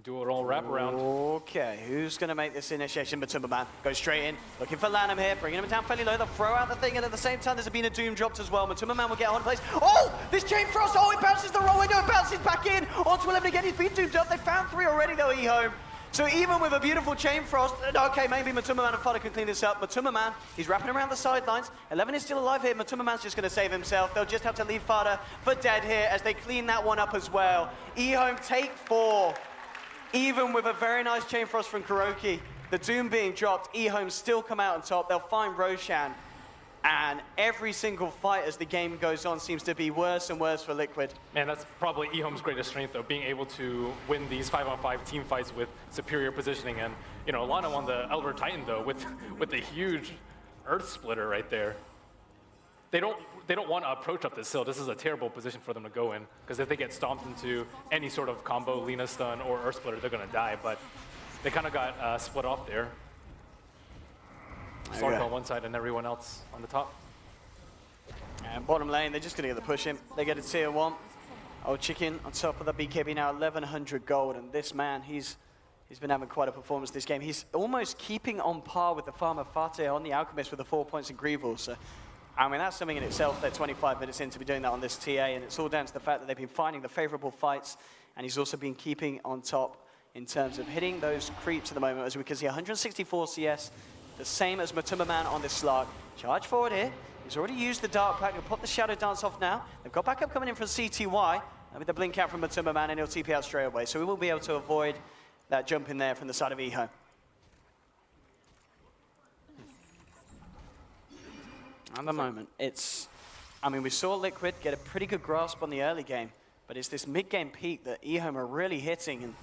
do a roll wraparound. Okay, who's going to make this initiation? But Timberman goes straight in, looking for Lanham here, bringing him down fairly low. They'll throw out the thing, and at the same time, there's been a Doom dropped as well. Matumbaman will get on place. Oh, this Chain Frost! Oh, it bounces the wrong window, it bounces back in onto 11 again. He's been doomed up. They found 3 already, though, EHOME. So even with a beautiful Chain Frost, okay, maybe Matumbaman and Fodder can clean this up. Matumbaman, he's wrapping around the sidelines. 11 is still alive here. Matumbaman's just going to save himself. They'll just have to leave Fodder for dead here as they clean that one up as well. EHOME take 4. Even with a very nice Chain Frost from Kuroki, the Doom being dropped, EHOME still come out on top. They'll find Roshan. And every single fight as the game goes on seems to be worse and worse for Liquid. Man, that's probably EHOME's greatest strength, though, being able to win these 5-on-5 team fights with superior positioning. And, you know, Lana won the Elder Titan, though, with the huge Earth Splitter right there. They don't want to approach up this hill. This is a terrible position for them to go in, because if they get stomped into any sort of combo, Lina stun, or Earth Splitter, they're going to die. But they kind of got split off there. Slark on one side and everyone else on the top. And bottom lane, they're just going to get the push in. They get a tier 1. Old Chicken on top of the BKB now, 1,100 gold. And this man, he's been having quite a performance this game. He's almost keeping on par with the farmer Fateh on the Alchemist with the 4 points in Greevil. So, I mean, that's something in itself. They're 25 minutes in to be doing that on this TA. And it's all down to the fact that they've been finding the favorable fights. And he's also been keeping on top in terms of hitting those creeps at the moment. As we can see, 164 CS. The same as Matumbaman on this Slark. Charge forward here. He's already used the Dark Pack. He'll pop the Shadow Dance off now. They've got backup coming in from CTY. And with the blink out from Matumbaman, and he'll TP out straight away. So we will be able to avoid that jump in there from the side of EHOME. At the moment, I mean, we saw Liquid get a pretty good grasp on the early game. But it's this mid-game peak that EHOME are really hitting. And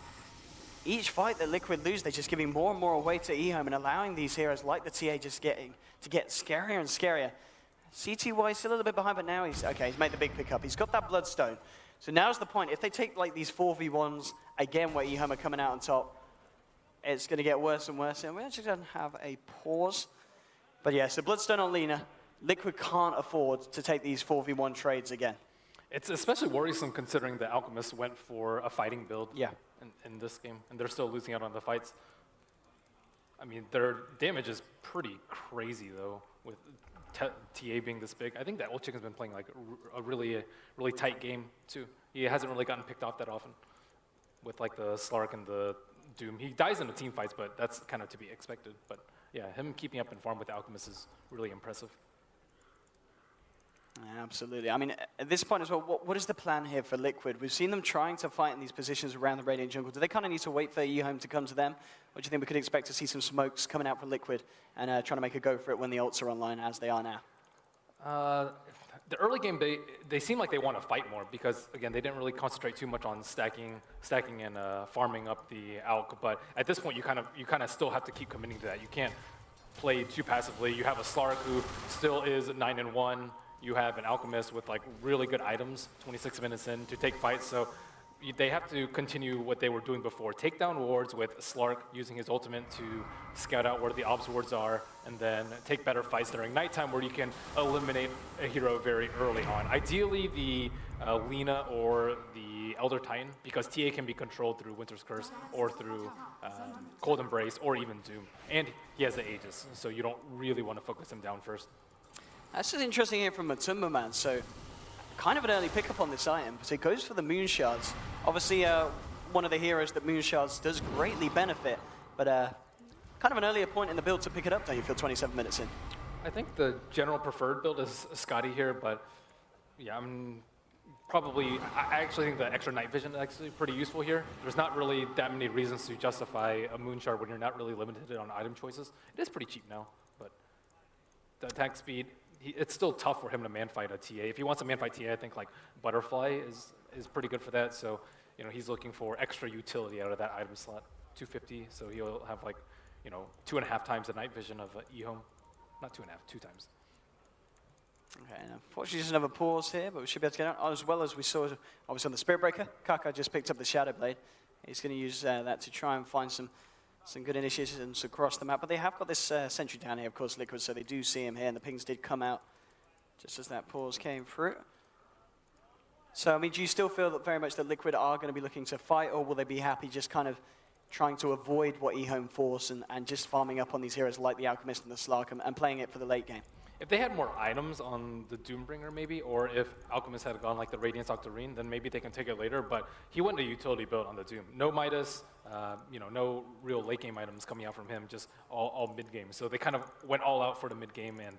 each fight that Liquid lose, they're just giving more and more away to EHOME and allowing these heroes like the TA just getting to get scarier and scarier. CTY is still a little bit behind, but now he's made the big pickup. He's got that Bloodstone. So now's the point. If they take like these 4v1s again where EHOME are coming out on top, it's going to get worse and worse. And we're actually going to have a pause. But yeah, so Bloodstone on Lina. Liquid can't afford to take these 4v1 trades again. It's especially worrisome considering the Alchemist went for a fighting build in this game, and they're still losing out on the fights. I mean, their damage is pretty crazy, though, with TA being this big. I think that Old Chicken's been playing like a really tight game, too. He hasn't really gotten picked off that often with like the Slark and the Doom. He dies in the team fights, but that's kind of to be expected. But yeah, him keeping up in farm with the Alchemist is really impressive. Absolutely. I mean, at this point as well, what is the plan here for Liquid? We've seen them trying to fight in these positions around the Radiant Jungle. Do they kind of need to wait for EHOME to come to them? Or do you think we could expect to see some smokes coming out from Liquid and trying to make a go for it when the ults are online, as they are now? The early game, they seem like they want to fight more because, again, they didn't really concentrate too much on stacking and farming up the Alch. But at this point, you kind of still have to keep committing to that. You can't play too passively. You have a Slark who still is 9-1. You have an Alchemist with like really good items, 26 minutes in to take fights. So they have to continue what they were doing before. Take down wards with Slark using his ultimate to scout out where the obs wards are, and then take better fights during nighttime where you can eliminate a hero very early on. Ideally, the Lina or the Elder Titan, because TA can be controlled through Winter's Curse or through Cold Embrace or even Doom. And he has the Aegis, so you don't really want to focus him down first. That's just interesting here from Matumbaman. So kind of an early pickup on this item, but it goes for the Moon Shards. Obviously, one of the heroes that Moon Shards does greatly benefit, but kind of an earlier point in the build to pick it up, don't you feel, 27 minutes in? I think the general preferred build is Scotty here, but yeah, I actually think the extra night vision is actually pretty useful here. There's not really that many reasons to justify a Moon Shard when you're not really limited on item choices. It is pretty cheap now, but the attack speed, it's still tough for him to man-fight a TA. If he wants to man-fight TA, I think like Butterfly is pretty good for that. So, you know, he's looking for extra utility out of that item slot, 250. So he'll have like, you know, 2.5 times the night vision of EHOME. Not 2.5, 2 times. Okay, and unfortunately just another pause here, but we should be able to get out. As well as we saw, obviously on the Spirit Breaker, Kaka just picked up the Shadow Blade. He's going to use that to try and find some good initiations across the map. But they have got this sentry down here, of course, Liquid, so they do see him here, and the pings did come out just as that pause came through. So, I mean, do you still feel that very much that Liquid are going to be looking to fight, or will they be happy just kind of trying to avoid what EHOME force and just farming up on these heroes like the Alchemist and the Slark and playing it for the late game? If they had more items on the Doombringer maybe, or if Alchemist had gone like the Radiance Octarine, then maybe they can take it later, but he went a utility build on the Doom. No Midas, you know, no real late game items coming out from him, just all mid game. So they kind of went all out for the mid game, and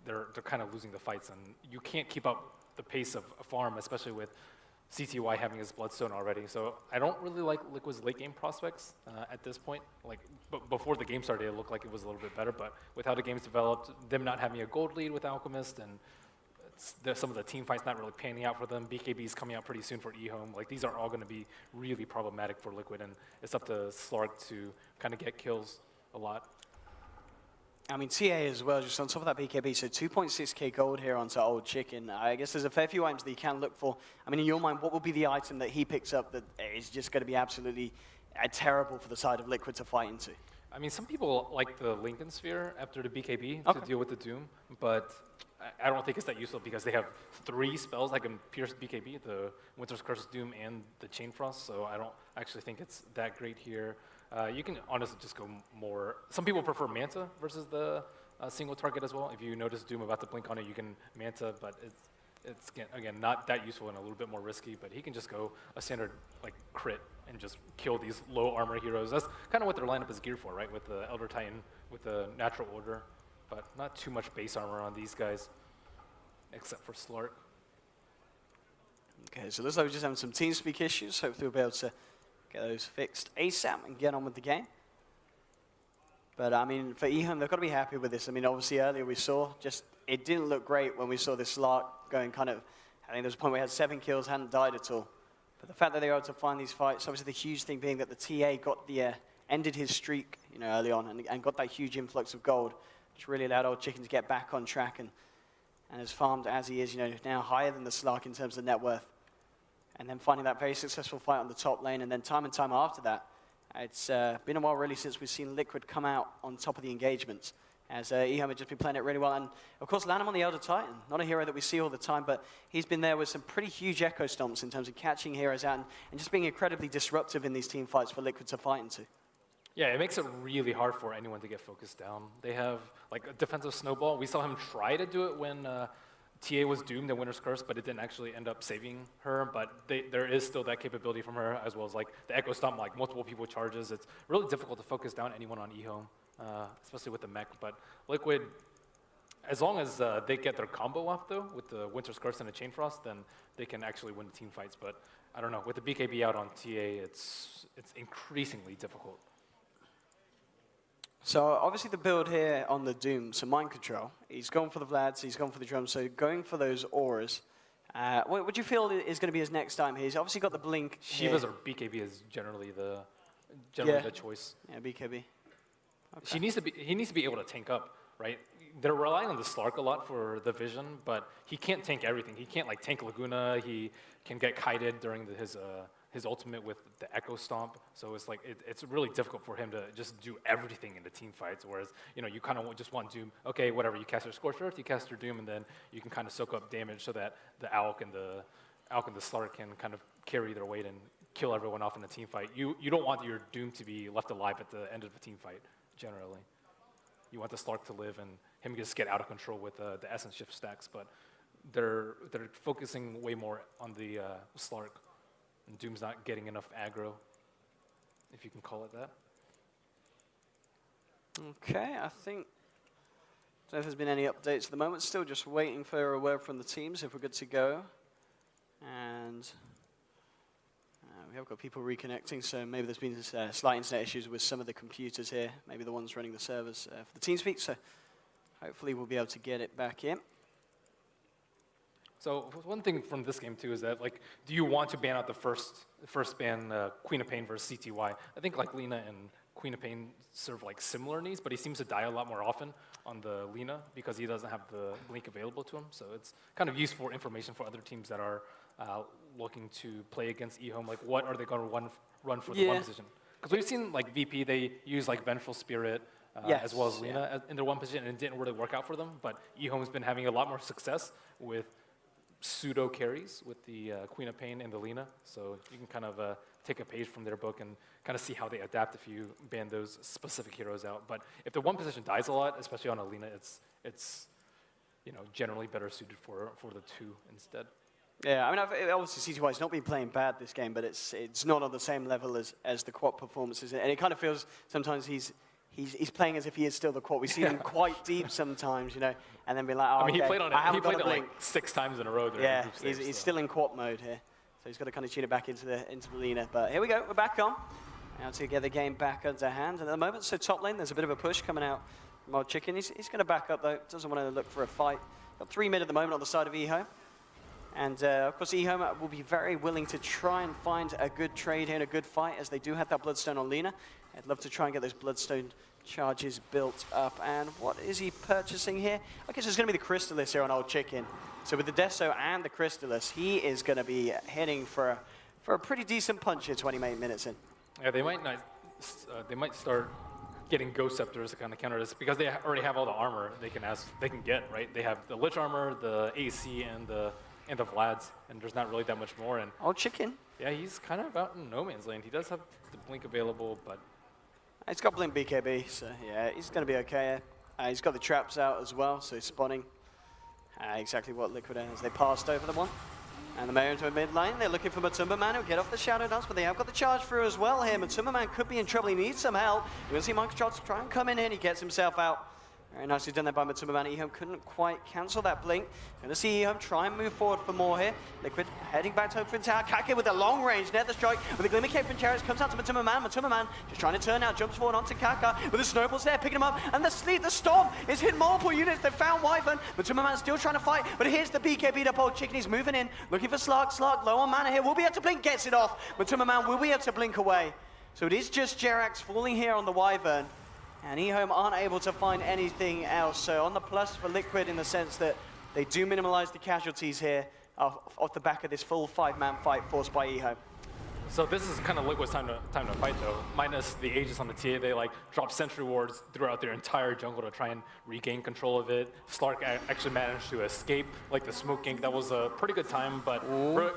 they're kind of losing the fights, and you can't keep up the pace of a farm, especially with CTY having his Bloodstone already. So I don't really like Liquid's late game prospects at this point. Like before the game started, it looked like it was a little bit better, but with how the game's developed, them not having a gold lead with Alchemist, and some of the team fights not really panning out for them. BKB is coming out pretty soon for EHOME. Like these are all going to be really problematic for Liquid, and it's up to Slark to kind of get kills a lot. I mean, TA as well, just on top of that BKB, so 2.6k gold here onto Old Chicken. I guess there's a fair few items that you can look for. I mean, in your mind, what will be the item that he picks up that is just going to be absolutely terrible for the side of Liquid to fight into? I mean, some people like the Lincoln Sphere after the BKB Okay. to deal with the Doom, but I don't think it's that useful because they have 3 spells that can pierce BKB, the Winter's Curse, Doom, and the Chain Frost, so I don't actually think it's that great here. You can honestly just go more. Some people prefer Manta versus the single target as well. If you notice Doom about to blink on it, you can Manta, but it's again not that useful and a little bit more risky. But he can just go a standard like crit and just kill these low armor heroes. That's kind of what their lineup is geared for, right? With the Elder Titan, with the Natural Order, but not too much base armor on these guys, except for Slark. Okay, so looks like we're just having some TeamSpeak issues. Hopefully we'll be able to get those fixed ASAP and get on with the game. But I mean, for EHOME, they've got to be happy with this. I mean, obviously earlier we saw just, it didn't look great when we saw this Slark going kind of, I think there was a point where he had 7 kills, hadn't died at all. But the fact that they were able to find these fights, obviously the huge thing being that the TA got the, ended his streak, you know, early on and got that huge influx of gold, which really allowed Old Chicken to get back on track and as farmed as he is, you know, now higher than the Slark in terms of net worth. And then finding that very successful fight on the top lane, and then time and time after that, it's been a while really since we've seen Liquid come out on top of the engagements, as EHOME had just been playing it really well. And of course, Lanham on the Elder Titan, not a hero that we see all the time, but he's been there with some pretty huge echo stomps in terms of catching heroes out and just being incredibly disruptive in these team fights for Liquid to fight into. Yeah, it makes it really hard for anyone to get focused down. They have like a defensive snowball. We saw him try to do it when TA was doomed in Winter's Curse, but it didn't actually end up saving her. But there is still that capability from her, as well as like the Echo Stomp, like multiple people charges. It's really difficult to focus down anyone on EHOME, especially with the mech. But Liquid, as long as they get their combo off though, with the Winter's Curse and the Chain Frost, then they can actually win the team fights. But I don't know, with the BKB out on TA, it's increasingly difficult. So obviously the build here on the Doom, so Mind Control, he's gone for the Vlads, he's gone for the drums, so going for those auras. What do you feel is going to be his next time? He's obviously got the blink. Shivas or BKB is generally the choice. Yeah, BKB. Okay. He needs to be able to tank up, right? They're relying on the Slark a lot for the vision, but he can't tank everything. He can't like tank Laguna. He can get kited during his ultimate with the Echo Stomp. So it's like it's really difficult for him to just do everything in the team fights. Whereas you kind of just want Doom. Okay, whatever. You cast your Scorched Earth, you cast your Doom, and then you can kind of soak up damage so that the Alk and the Slark can kind of carry their weight and kill everyone off in the team fight. You don't want your Doom to be left alive at the end of the team fight. Generally, you want the Slark to live and him just get out of control with the Essence Shift stacks. But they're focusing way more on the Slark. And Doom's not getting enough aggro, if you can call it that. Okay, I think, I don't know if there's been any updates at the moment. Still just waiting for a word from the teams if we're good to go. And we have got people reconnecting, so maybe there's been slight internet issues with some of the computers here, maybe the ones running the servers for the TeamSpeak, so hopefully we'll be able to get it back in. So one thing from this game too is that like, do you want to ban out the first ban Queen of Pain versus CTY? I think like Lina and Queen of Pain serve like similar needs, but he seems to die a lot more often on the Lina because he doesn't have the blink available to him. So it's kind of useful information for other teams that are looking to play against EHOME. Like, what are they going to run for the one position? Because we've seen like VP, they use like Vengeful Spirit as well as Lina in their one position, and it didn't really work out for them. But EHOME's been having a lot more success with pseudo carries with the Queen of Pain and the Lina. So you can kind of take a page from their book and kind of see how they adapt if you ban those specific heroes out. But if the one position dies a lot, especially on a Lina, it's generally better suited for the two instead. Yeah, I mean, obviously CTY's not been playing bad this game, but it's not on the same level as the quad performances, and it kind of feels sometimes he's playing as if he is still the quad. We see him quite deep sometimes, and then be like, oh, I mean, okay, he played on he played it like 6 times in a row. Yeah, he's still in quad mode here, so he's got to kind of tune it back into the Lina. But here we go, we're back on. Now to get the game back under hand, and at the moment, so top lane, there's a bit of a push coming out from Old Chicken. He's going to back up though. Doesn't want to look for a fight. Got 3 mid at the moment on the side of EHOME. And of course, EHOME will be very willing to try and find a good trade here and a good fight, as they do have that Bloodstone on Lina. I'd love to try and get those Bloodstone charges built up. And what is he purchasing here? Okay, so it's going to be the Crystallis here on Old Chicken. So with the Deso and the Crystallis, he is going to be heading for a pretty decent punch here 28 minutes in. Yeah, they might not. They might start getting Ghost Scepters to kind of counter this because they already have all the armor they can get, right? They have the Lich armor, the AC, and the Vlads, and there's not really that much more. And Old Chicken. Yeah, he's kind of out in no man's land. He does have the blink available, but He's got blink BKB, so yeah, he's going to be okay. He's got the traps out as well, so he's spotting exactly what Liquid has. They passed over the one. And the Mayor into mid lane. They're looking for Matumba Man who'll get off the Shadow Dance, but they have got the charge through as well here. Matumba Man could be in trouble. He needs some help. We're going to see Mike Shots try and come in here, and he gets himself out. Very nicely done there by Matumba Man. EHOME couldn't quite cancel that blink. Going to see EHOME try and move forward for more here. Liquid heading back to open tower. Kake with a long range Nether Strike with a Glimmer Cape from Chariots. Comes out to Matumba Man. Matumba Man just trying to turn out. Jumps forward onto Kaka with the snowballs there, picking him up. And the sleep, the storm is hit multiple units. They found Wyvern. Matumba Man still trying to fight. But here's the BK beat up Old Chicken. He's moving in, looking for Slark. Slark low on mana here. Will be able to blink, gets it off. Matumba Man will be able to blink away. So it is just Jerax falling here on the Wyvern. And EHOME aren't able to find anything else. So on the plus for Liquid in the sense that they do minimize the casualties here off the back of this full 5-man fight forced by EHOME. so this is kind of Liquid's time to fight though. Minus the Aegis on the TA, they like drop sentry wards throughout their entire jungle to try and regain control of it. Slark actually managed to escape like the smoke gank. That was a pretty good time, but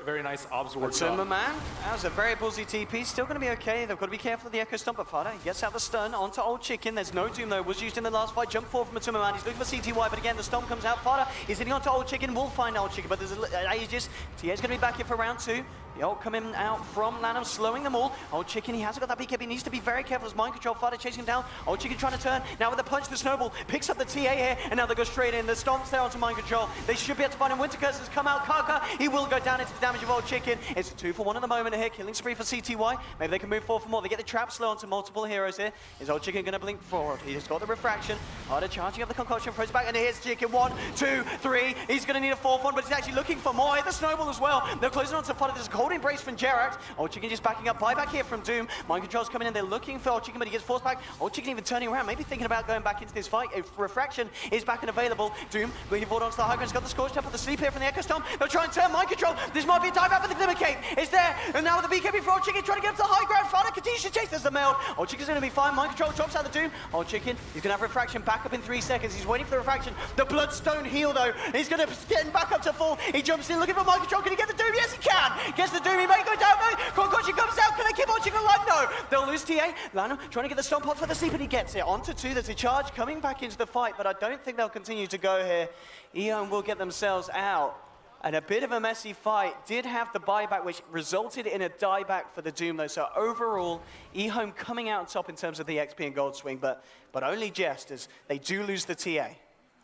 very nice obs ward shot. Matumba Man, that was a very ballsy TP. Still going to be okay. They've got to be careful of the Echo Stomp. But Fada, he gets out the stun onto Old Chicken. There's no Doom though. Was used in the last fight. Jump forward from Matumba Man. He's looking for CTY, but again the Stomp comes out. Fada is hitting onto Old Chicken. Will find Old Chicken, but there's Aegis. TA's going to be back here for round 2. The ult coming out from Lanham, slowing them all. Old Chicken, he hasn't got that BKB, needs to be very careful as mind control. Fada chasing him down. Old Chicken trying to turn. Now with the punch, the snowball picks up the TA here, and now they go straight in. The Stomp's there onto mind control. They should be able to find him. Winter Curse has come out. Kaka, he will go down into the damage of Old Chicken. It's a 2-for-1 at the moment here. Killing spree for CTY. Maybe they can move forward for more. They get the trap slow onto multiple heroes here. Is Old Chicken going to blink forward? He's got the refraction. Fada charging up the concoction, throws back, and here's Chicken. 1, 2, 3. He's going to need a 4th one, but he's actually looking for more. Hit the snowball as well. They're closing on to Fada. There's a cold embrace from Jerax. Old Chicken just backing up. Buyback here from Doom. Mind control's coming in. They're looking for Old Chicken, but he gets forced back. Old Chicken even turning around, maybe thinking about going back into this fight. If refraction is back and available. Doom bringing forward onto the high ground. He's got the Scorched Tap with the sleep here from the Echo Storm. They'll try and turn mind control. This might be a dive out, but the Glimmer Cape is there. And now with the BKB for Old Chicken, trying to get up to the high ground. Fada continues to chase. There's the meld. Old Chicken's going to be fine. Mind control drops out the Doom. Old Chicken, he's going to have refraction back up in 3 seconds. He's waiting for the refraction. The Bloodstone heal though. He's going to get him back up to full. He jumps in looking for mind control. Can he get the Doom? Yes, he can. Gets the Doom. He may go down though. Concoction comes out. Can they keep Old Chicken alive? No. They'll lose TA. Lanham trying to get the Stomp off for the sleep, and he gets it. Onto 2. There's a charge coming back into the fight, but I don't think they'll continue to go here. EHOME will get themselves out. And a bit of a messy fight. Did have the buyback, which resulted in a dieback for the Doom, though. So overall, EHOME coming out on top in terms of the XP and gold swing, but only just as they do lose the TA.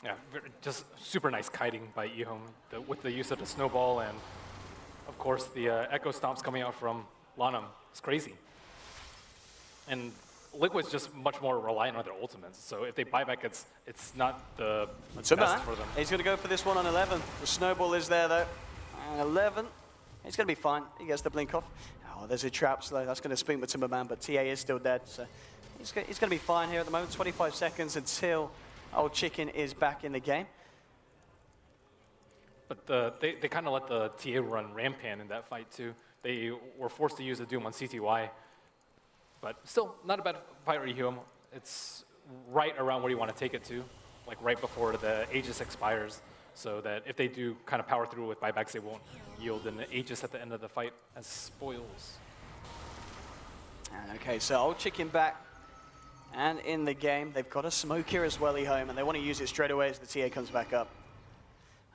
Yeah, just super nice kiting by EHOME with the use of the snowball, and of course the Echo Stomps coming out from Lanham. It's crazy. And Liquid's just much more reliant on their ultimates. So if they buy back, it's not the best for them. He's going to go for this one on 11. The snowball is there though. And 11. He's going to be fine. He gets the blink off. Oh, there's a trap slow. That's going to speak with Timberman, but TA is still dead. So he's going to be fine here at the moment. 25 seconds until Old Chicken is back in the game. But they kind of let the TA run rampant in that fight too. They were forced to use the Doom on CTY. But still, not a bad fight for EHOME. It's right around where you want to take it to, like right before the Aegis expires, so that if they do kind of power through with buybacks, they won't yield an Aegis at the end of the fight as spoils. Okay, so Old Chicken back and in the game. They've got a smoke here as well, EHOME, and they want to use it straight away as the TA comes back up.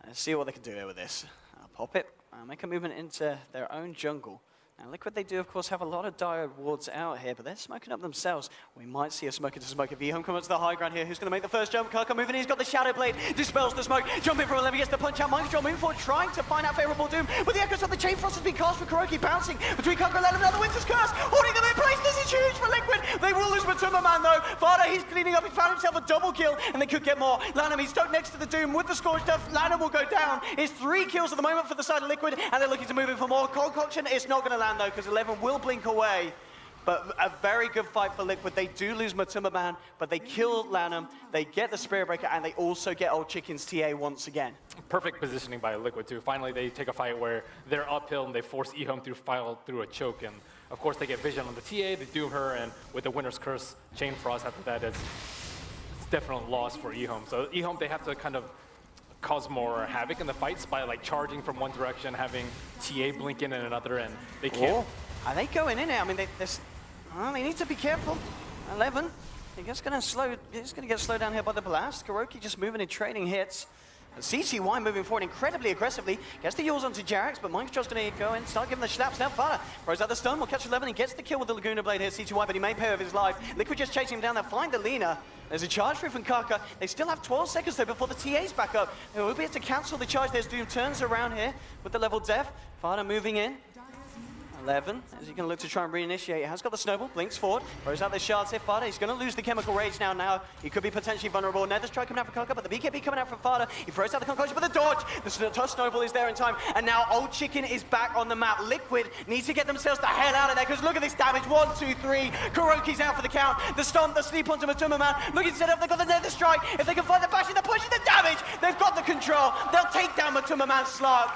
Let's see what they can do here with this. Pop it, make a movement into their own jungle. Now, Liquid, they do, of course, have a lot of diode wards out here, but they're smoking up themselves. We might see a smoker to smoke. If EHOME comes to the high ground here, who's going to make the first jump? Kaka moving in, he's got the Shadow Blade, dispels the smoke, jumping from 11, gets the punch out. Microcontrol moving forward, trying to find out favorable Doom, but the echoes of the Chain Frost has been cast for KuroKy, bouncing between Kaka and 11, now the Winter's Curse, holding them in place. This is huge for Liquid. They will lose Matumba Man, though. Vada, he's cleaning up, he found himself a double kill, and they could get more. Lanham, he's stuck next to the Doom with the Scorch Stuff. Lanham will go down. It's 3 kills at the moment for the side of Liquid, and they're looking to move in for more. Concoction, it's not going to land, though, because 11 will blink away, but a very good fight for Liquid. They do lose Matumba Man, but they kill Lanham, they get the Spirit Breaker, and they also get Old Chicken's TA once again. Perfect positioning by Liquid too. Finally, they take a fight where they're uphill and they force EHOME through a choke, and of course they get vision on the TA, they doom her, and with the Winter's Curse, Chain Frost after that, it's definitely a loss for EHOME. So EHOME, they have to kind of cause more havoc in the fights by like charging from one direction, having TA blink in another, and they can't. Are they going in here? I mean, they need to be careful. 11, he's just going to get slowed down here by the blast. KuroKy just moving and trading hits. CTY moving forward incredibly aggressively. Gets the Yules onto Jarex, but Mike's just going to go in, start giving the slaps. Now Fada throws out the stun, will catch 11. He gets the kill with the Laguna Blade here, CTY, but he may pay with his life. Liquid just chasing him down there, find the Lina. There's a charge through from Kaka. They still have 12 seconds though before the TA's back up. They will be able to cancel the charge. There's Doom turns around here with the level def. Fada moving in. 11, as he can look to try and reinitiate. He has got the snowball, blinks forward, throws out the shards here. Fada, he's going to lose the chemical rage now. He could be potentially vulnerable. Nether Strike coming out from Kaka, but the BKB coming out from Fada. He throws out the concoction, but the dodge. The tough snowball is there in time, and now Old Chicken is back on the map. Liquid needs to get themselves the hell out of there, because look at this damage. 1, 2, 3. KuroKy's out for the count. The stomp, the sleep onto Matumba Man. Looking to set up, they've got the Nether Strike. If they can find the bashing, they're pushing the damage. They've got the control. They'll take down Matumba Man's Slark.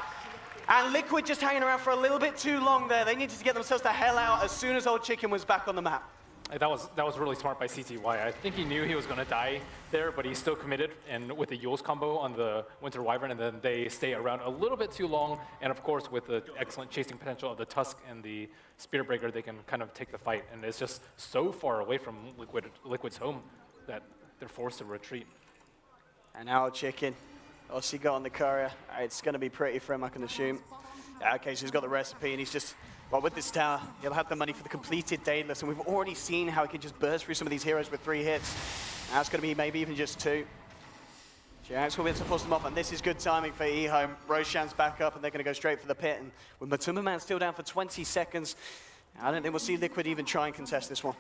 And Liquid just hanging around for a little bit too long there. They needed to get themselves the hell out as soon as Old Chicken was back on the map. That was really smart by CTY. I think he knew he was going to die there, but he's still committed, and with the Yules combo on the Winter Wyvern, and then they stay around a little bit too long, and of course with the excellent chasing potential of the Tusk and the Spirit Breaker, they can kind of take the fight, and it's just so far away from Liquid's home that they're forced to retreat. And now Old Chicken. Ossie got on the courier. It's going to be pretty for him, I can assume. Yeah, okay, so he's got the recipe, and he's just, well, with this tower, he'll have the money for the completed Daedalus, and we've already seen how he can just burst through some of these heroes with 3 hits. Now it's going to be maybe even just 2. Jarex will be able to force them off, and this is good timing for EHOME. Roshan's back up, and they're going to go straight for the pit, and with Matumba Man still down for 20 seconds, I don't think we'll see Liquid even try and contest this one.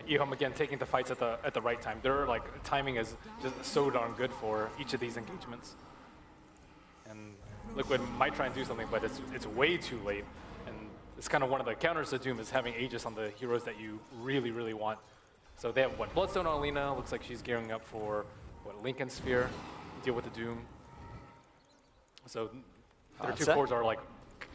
EHOME again taking the fights at the right time. Their like timing is just so darn good for each of these engagements. And Liquid might try and do something, but it's way too late. And it's kind of one of the counters to Doom is having Aegis on the heroes that you really, really want. So they have what, Bloodstone on Lina. Looks like she's gearing up for what, Lincoln Sphere, deal with the Doom. So their 2 cores are like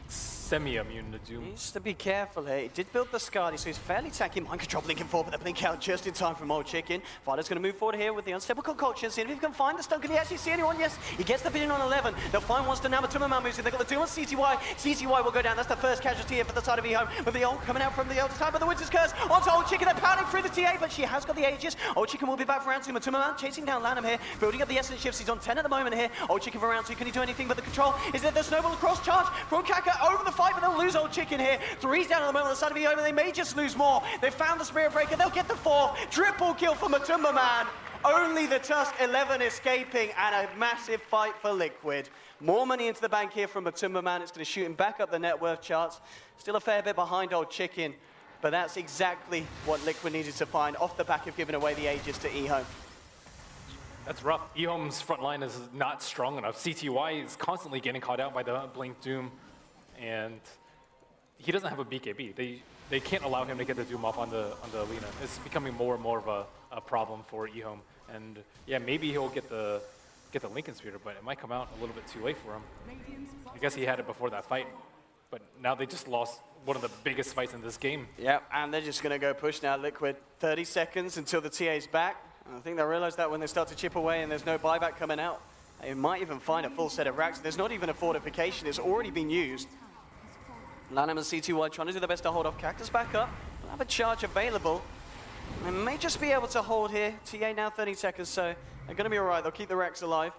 semi-immune to Doom. Needs to be careful here. He did build the Skadi, so he's fairly tacky. Mind control blinking forward, but the blink out just in time from Old Chicken. Vada's going to move forward here with the unstable concoction. See if he can find the stun. Can he actually see anyone? Yes, he gets the vision on 11. They'll find one stun now. Matumba Man moves in. They've got the Doom on CTY. CTY will go down. That's the first casualty here for the side of EHOME. With the ult coming out from the Elder side, but the Winter's Curse onto Old Chicken. They're pounding through the TA, but she has got the Aegis. Old Chicken will be back for round 2. Matumba Man chasing down Lanham here, building up the essence shifts. He's on 10 at the moment here. Old Chicken for round 2. Can he do anything but the control? Is there the snowball across charge from Kaka over the fight, but they'll lose Old Chicken here. 3's down at the moment on the side of EHOME, and they may just lose more. They found the Spirit Breaker. They'll get the 4th. Triple kill for Matumba Man. Only the Tusk 11 escaping, and a massive fight for Liquid. More money into the bank here from Matumba Man. It's going to shoot him back up the net worth charts. Still a fair bit behind Old Chicken, but that's exactly what Liquid needed to find off the back of giving away the Aegis to EHOME. That's rough. EHOME's front line is not strong enough. CTY is constantly getting caught out by the Blink Doom, and he doesn't have a BKB. they can't allow him to get the Doom off on the Lina. It's becoming more and more of a problem for EHOME. And yeah, maybe he'll get the Lincoln Speeder, but it might come out a little bit too late for him. I guess he had it before that fight, but now they just lost one of the biggest fights in this game. Yeah, and they're just going to go push now, Liquid. 30 seconds until the TA's back. And I think they'll realize that when they start to chip away and there's no buyback coming out. They might even find a full set of racks. There's not even a fortification. It's already been used. LAN and CTY trying to do their best to hold off. Cactus back up. They'll have a charge available. They may just be able to hold here. TA now 30 seconds, so they're going to be all right. They'll keep the racks alive.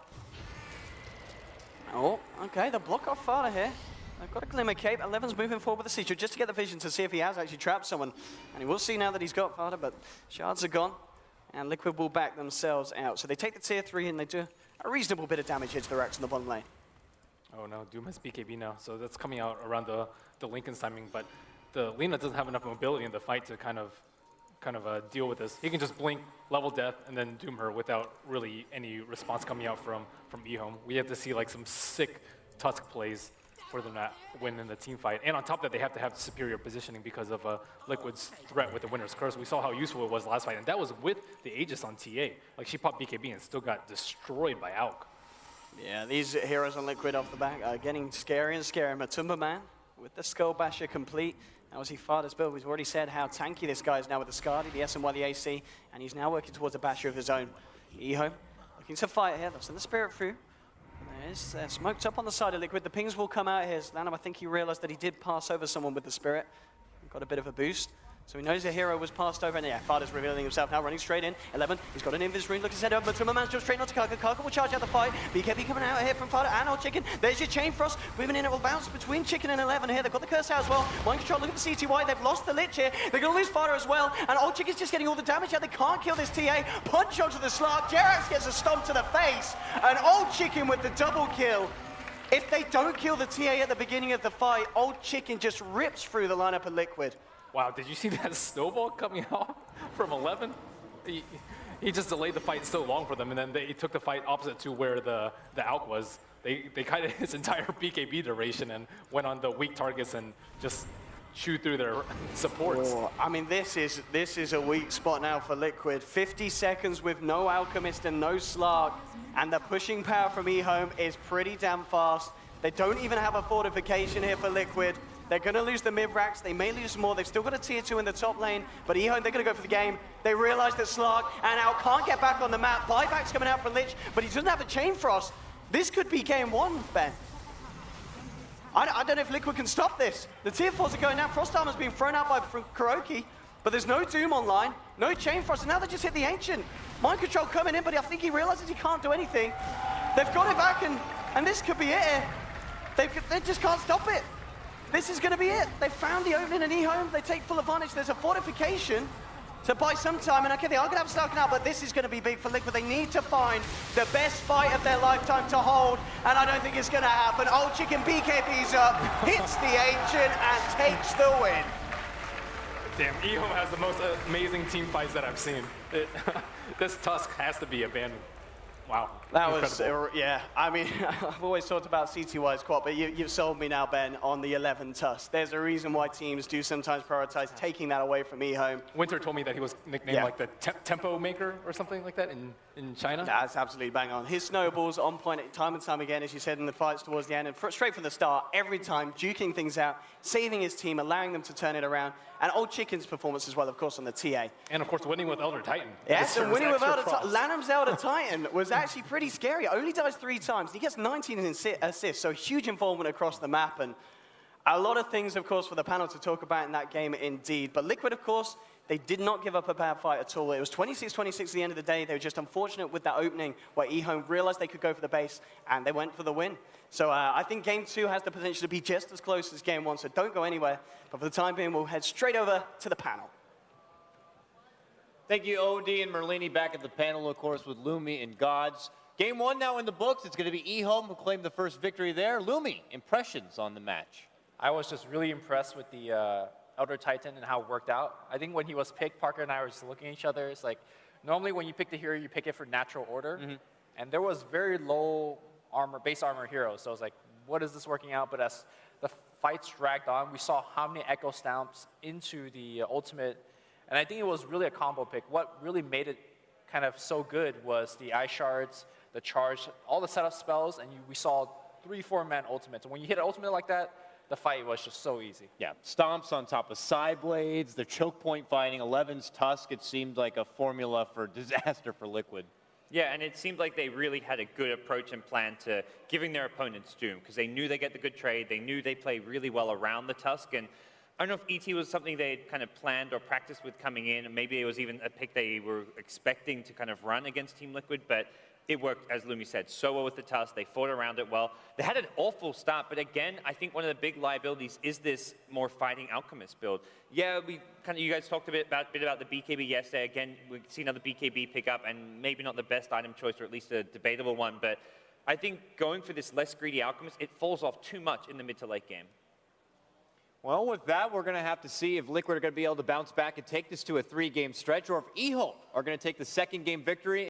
Oh, okay, they'll block off Fada here. They've got a Glimmer Cape. 11's moving forward with the Siege just to get the vision to see if he has actually trapped someone. And he will see now that he's got Fada, but shards are gone. And Liquid will back themselves out. So they take the tier 3 and they do a reasonable bit of damage here to the racks in the bottom lane. Oh no, Doom has BKB now, so that's coming out around the Lincoln's timing, but the Lina doesn't have enough mobility in the fight to kind of deal with this. He can just blink, level death, and then Doom her without really any response coming out from EHOME. We have to see like some sick Tusk plays for them to win in the team fight. And on top of that, they have to have superior positioning because of Liquid's threat with the Winner's Curse. We saw how useful it was last fight, and that was with the Aegis on TA. Like, she popped BKB and still got destroyed by Auk. Yeah, these heroes on Liquid off the back are getting scary and scary. Matumba Man with the Skull Basher complete. Now as he fired his build, we've already said how tanky this guy is now with the Skadi, the SMY, the AC, and he's now working towards a Basher of his own. EHOME looking to fight here. They'll send the Spirit through. There's smoked up on the side of Liquid. The pings will come out here. Lanham, I think he realized that he did pass over someone with the Spirit. Got a bit of a boost. So he knows the hero was passed over, and yeah, Fada's revealing himself now, running straight in. 11, he's got an invis rune, looking to set up, but Man's just straight onto Kaka. Kaka will charge out the fight. BKB coming out here from Fada and Old Chicken. There's your Chain Frost, moving in, it will bounce between Chicken and 11 here. They've got the Curse out as well. Mind Control, look at the CTY, they've lost the Lich here. They're going to lose Fada as well, and Old Chicken's just getting all the damage out. They can't kill this TA. Punch onto the Slark, Jerax gets a stomp to the face, and Old Chicken with the double kill. If they don't kill the TA at the beginning of the fight, Old Chicken just rips through the lineup of Liquid. Wow, did you see that snowball coming out from 11? He just delayed the fight so long for them, and then they took the fight opposite to where the Auk was. They cut his entire BKB duration and went on the weak targets and just chewed through their supports. Oh, I mean, this is a weak spot now for Liquid. 50 seconds with no Alchemist and no Slark, and the pushing power from EHOME is pretty damn fast. They don't even have a fortification here for Liquid. They're going to lose the mid-racks. They may lose more. They've still got a tier 2 in the top lane, but EHOME, they're going to go for the game. They realize that Slark and Al can't get back on the map. Buyback's coming out for Lich, but he doesn't have a Chain Frost. This could be game 1, Ben. I don't know if Liquid can stop this. The tier 4s are going out. Frost Armor's being thrown out by Kuroki, but there's no Doom online, no Chain Frost, and now they just hit the Ancient. Mind Control coming in, but I think he realizes he can't do anything. They've got it back, and this could be it. They just can't stop it. This is going to be it. They found the opening in EHOME. They take full advantage. There's a fortification to buy some time. And okay, they are going to have Slark now, but this is going to be big for Liquid. They need to find the best fight of their lifetime to hold, and I don't think it's going to happen. Old Chicken BKB's up, hits the Ancient, and takes the win. Damn, EHOME has the most amazing team fights that I've seen. This Tusk has to be abandoned. Wow. That was, yeah, I mean, I've always talked about CTY's quad, but you've sold me now, Ben, on the 11 Tusk. There's a reason why teams do sometimes prioritize taking that away from EHOME. Winter told me that he was nicknamed like the tempo maker or something like that in China. That's absolutely bang on. His snowballs on point time and time again, as you said, in the fights towards the end, and straight from the start, every time, duking things out, saving his team, allowing them to turn it around, and Old Chicken's performance as well, of course, on the TA. And of course, winning with Elder Titan. Yes, and winning with Elder Titan. Lanham's Elder Titan was actually pretty scary. Only dies 3 times. He gets 19 assists, so huge involvement across the map, and a lot of things, of course, for the panel to talk about in that game indeed. But Liquid, of course, they did not give up a bad fight at all. It was 26-26 at the end of the day. They were just unfortunate with that opening where EHOME realized they could go for the base, and they went for the win. So I think Game 2 has the potential to be just as close as Game 1, so don't go anywhere. But for the time being, we'll head straight over to the panel. Thank you, OD and Merlini, back at the panel, of course, with Lumi and Gods. Game 1 now in the books. It's going to be EHOME who claimed the first victory there. Lumi, impressions on the match? I was just really impressed with the Elder Titan and how it worked out. I think when he was picked, Parker and I were just looking at each other. It's like, normally when you pick the hero, you pick it for natural order. And there was very low armor, base armor heroes. So I was like, what is this working out? But as the fights dragged on. We saw how many echo stamps into the ultimate, and I think it was really a combo pick. What really made it kind of so good was the ice shards, the charge, all the setup spells, and we saw 3-4-man ultimates. And when you hit an ultimate like that, the fight was just so easy. Yeah, stomps on top of side blades, the choke point fighting, 11's Tusk, it seemed like a formula for disaster for Liquid. Yeah, and it seemed like they really had a good approach and plan to giving their opponents Doom, because they knew they get the good trade, they knew they play really well around the Tusk, and I don't know if ET was something they had kind of planned or practiced with coming in, and maybe it was even a pick they were expecting to kind of run against Team Liquid, but it worked, as Lumi said, so well with the Tusk. They fought around it well. They had an awful start, but again, I think one of the big liabilities is this more fighting Alchemist build. Yeah, you guys talked a bit about the BKB yesterday. Again, we see another BKB pick up, and maybe not the best item choice, or at least a debatable one, but I think going for this less greedy Alchemist, it falls off too much in the mid to late game. Well, with that, we're going to have to see if Liquid are going to be able to bounce back and take this to a 3-game stretch, or if EHOME are going to take the second game victory